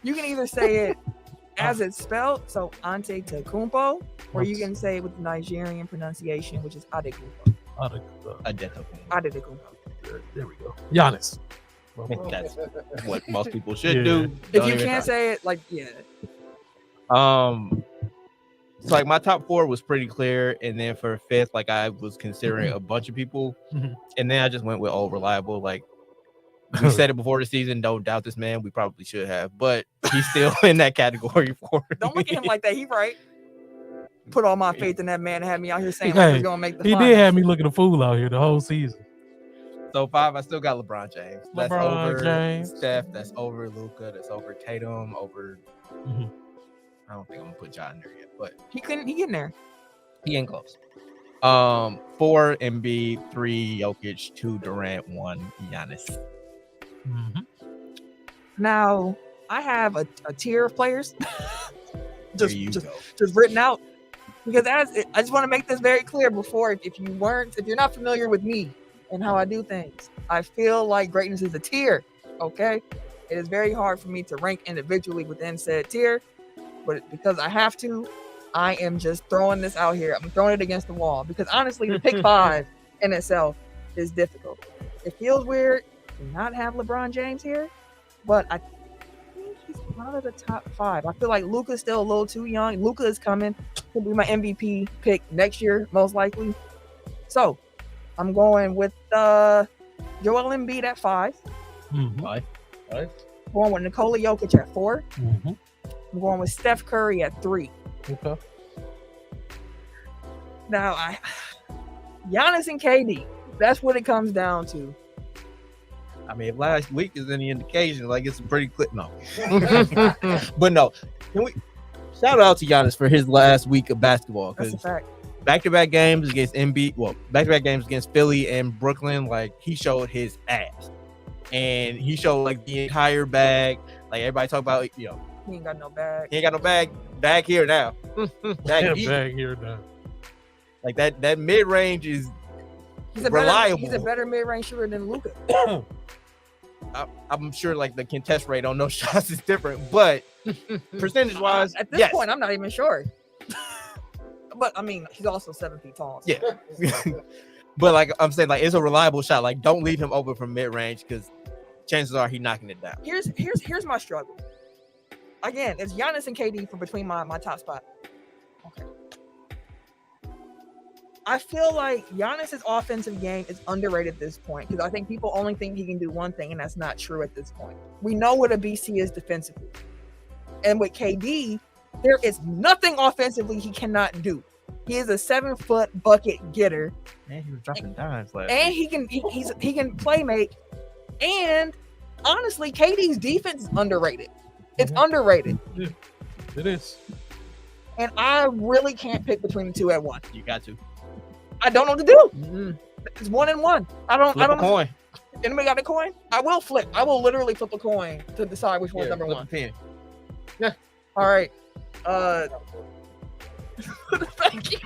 You can either say it as it's spelled, so Antetokounmpo, or you can say it with the Nigerian pronunciation, which is Adekunpo. Adekunpo. There we go. Giannis. That's what most people should do. If you can't say it, like, yeah. So like my top 4 was pretty clear, and then for 5th, like I was considering a bunch of people, and then I just went with old reliable. Like we said it before the season, don't doubt this man. We probably should have, but he's still in that category for. Don't look at him like that. He right. Put all my faith in that man and had me out here saying Hey, he's gonna make the. He finals. did have me looking a fool out here the whole season. So 5, I still got LeBron James. That's LeBron over James. Steph. That's over Luka. That's over Tatum. Over. I don't think I'm gonna put John there yet, but He getting there. he ain't close. 4 Embiid, 3 Jokic, 2 Durant, 1 Giannis. Now I have a tier of players just go. written out because I just want to make this very clear before if you're not familiar with me and how I do things, I feel like greatness is a tier. Okay, it is very hard for me to rank individually within said tier, but because I have to, I am just throwing this out here. I'm throwing it against the wall because honestly, the pick 5 in itself is difficult. It feels weird to not have LeBron James here, but I think he's one of the top 5. I feel like Luka's still a little too young. Luka is coming. He'll be my MVP pick next year, most likely. So I'm going with Joel Embiid at 5. 5. Going with Nikola Jokic at 4. I'm going with Steph Curry at 3. Okay. Now, Giannis and KD, that's what it comes down to. I mean, if last week is any indication, like it's a pretty quick. No, but no. Can we shout out to Giannis for his last week of basketball? That's a Because fact. back-to-back games against Embiid, back-to-back games against Philly and Brooklyn, like he showed his ass, and he showed like the entire bag. Like everybody talk about, He ain't got no bag. he ain't got no bag. Bag here now. Bag deep. Back here now. Like that mid range is He's a reliable. better mid-range shooter than Luka. I'm sure like the contest rate on those shots is different, but percentage wise, At this point, I'm not even sure. But I mean, he's also 7 feet tall. So. Yeah. But like I'm saying, like it's a reliable shot. Like don't leave him open from mid range because chances are he's knocking it down. Here's my struggle. Again, it's Giannis and KD from between my top spot. Okay. I feel like Giannis's offensive game is underrated at this point because I think people only think he can do one thing, and that's not true at this point. We know what a BC is defensively. And with KD, there is nothing offensively he cannot do. He is a 7-foot bucket getter, Man, he was dropping dimes last. and he can play make. And honestly, KD's defense is underrated. It's underrated, It is. and I really can't pick between the two at once. You got to I don't know what to do. It's 1 and 1. I don't. flip a coin. Anybody got a coin? I will flip. I will literally flip a coin to decide which one's number Flip one. a pen. All right. Thank you.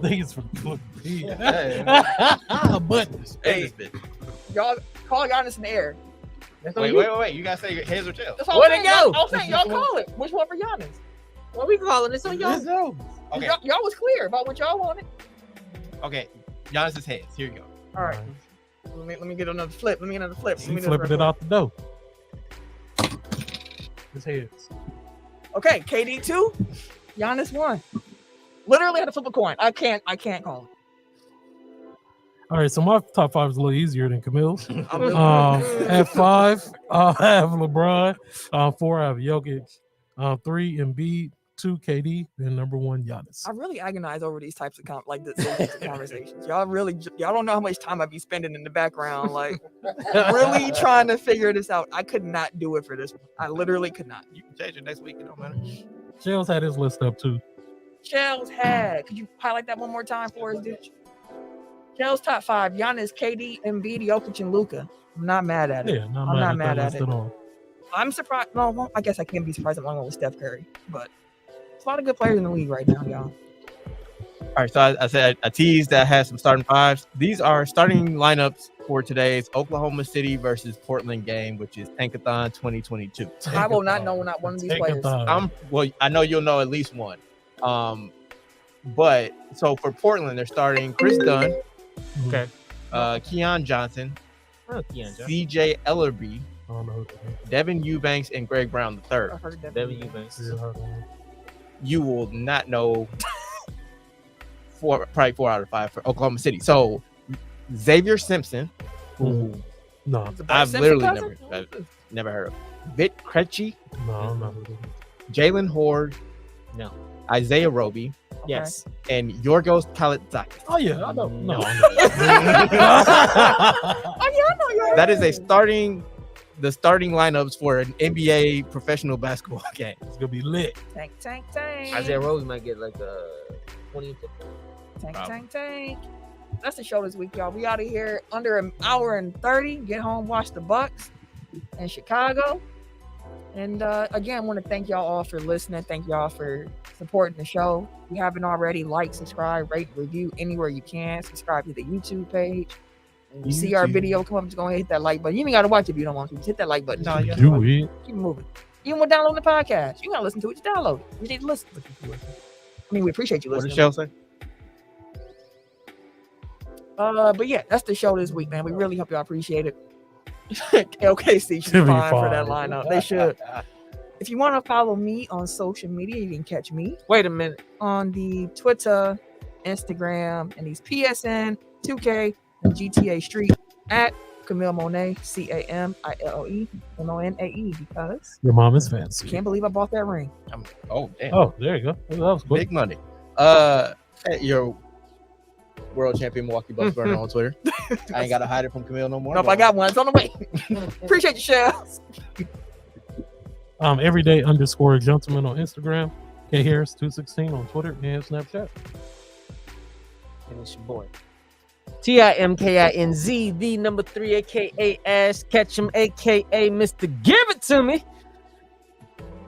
These for good. Hey. Buttons. Hey. Y'all call Giannis in the air. Wait. You gotta say heads or tails. That's all Where'd I'm it saying. go? I'm saying y'all call it. Which one for Giannis? What we calling this on y'all? Okay. Y'all was clear about what y'all wanted. Okay. Giannis's heads. Here you go. All right. Let me get another flip. Let me get another flip. He flipping it out the door. His heads. Okay, KD 2, Giannis 1. Literally had to flip a coin. I can't call it. All right, so my top 5 is a little easier than Camille's. I'm really- At 5, I have LeBron. 4, I have Jokic. 3, Embiid. 2, KD. And number 1, Giannis. I really agonize over these types of these types of conversations. Y'all don't know how much time I be spending in the background, like really trying to figure this out. I could not do it for this one. I literally could not. You can change it next week. It don't matter. Shells had his list up too. Shells had. Could you highlight that one more time for us, dude? Shells top 5: Giannis, KD, Embiid, Jokic, and Luka. I'm not mad at it. Yeah, I'm not mad at that it. list at all. I'm surprised. No, well, I guess I can't be surprised I'm going with Steph Curry, but there's a lot of good players in the league right now, y'all. All right, so I said I teased that I had some starting fives. These are starting lineups for today's Oklahoma City versus Portland game, which is Tankathon 2022. I will not know not one of these players. I know you'll know at least one. But so for Portland, they're starting Chris Dunn, Okay. Keon Johnson, Keon Johnson. CJ Ellerby, I don't know who that is. Devin Eubanks, and Greg Brown III. I heard that. Devin Eubanks. Yeah, I heard of him. You will not know probably 4 out of 5 for Oklahoma City. So Xavier Simpson, who No, Is it Bart I've Simpson literally cousin? never heard of. Vit Krejci, no, I don't know who that is. Jalen Horde, No. Isaiah Roby, Yes. and Yorgos Kalaitzakis. Oh yeah, I know. No. No, Oh yeah, I know you're That is the starting lineups for an NBA professional basketball game. it's gonna be lit. tank. Isaiah Rose might get like a 20. Tank. That's the show this week, y'all. We out of here under an hour and 30. Get home, watch the Bucks in Chicago. And again, want to thank y'all all for listening. Thank y'all for supporting the show. If you haven't already, like, subscribe, rate, review anywhere you can. Subscribe to the YouTube page. And you see our YouTube. video come up, just go ahead and hit that like button. You even got to watch it if you don't want to. Just hit that like button. No, you Do it. Keep moving. Even with downloading the podcast, you got to listen to it. Just download it. You need to listen. I mean, we appreciate you What did listening. Shell say? But yeah, that's the show this week, man. We really hope y'all appreciate it. LKC should be Should be fine for that fine. lineup. They should. If you want to follow me on social media, you can catch me Wait a minute. on the Twitter, Instagram, and these PSN, 2K, and GTA Street at Camille Monet, CAMILOE MONAE, because Your mom is fancy. can't believe I bought that ring. Oh, damn. Oh, there you go. That was quick. Big money. At your world champion Milwaukee Bucks burner on Twitter. I ain't got to hide it from Camille no more. Nope, I got one. It's on the way. Appreciate you, Shells. Everyday _ gentleman on Instagram. K Harris 216 on Twitter and Snapchat. And it's your boy. TIMKINZ, the number 3, aka Ash Ketchum, aka Mr. Give It To Me.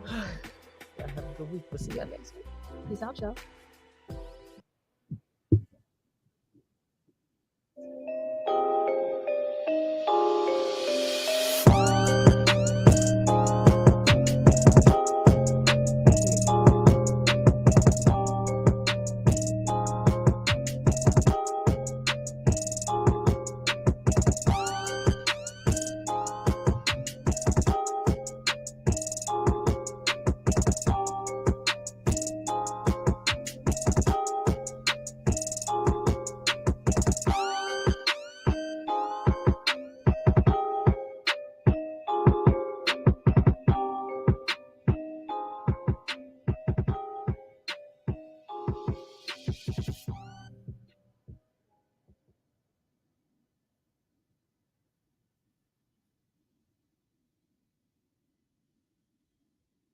Y'all have a good week. We'll see y'all next week. Peace out, y'all.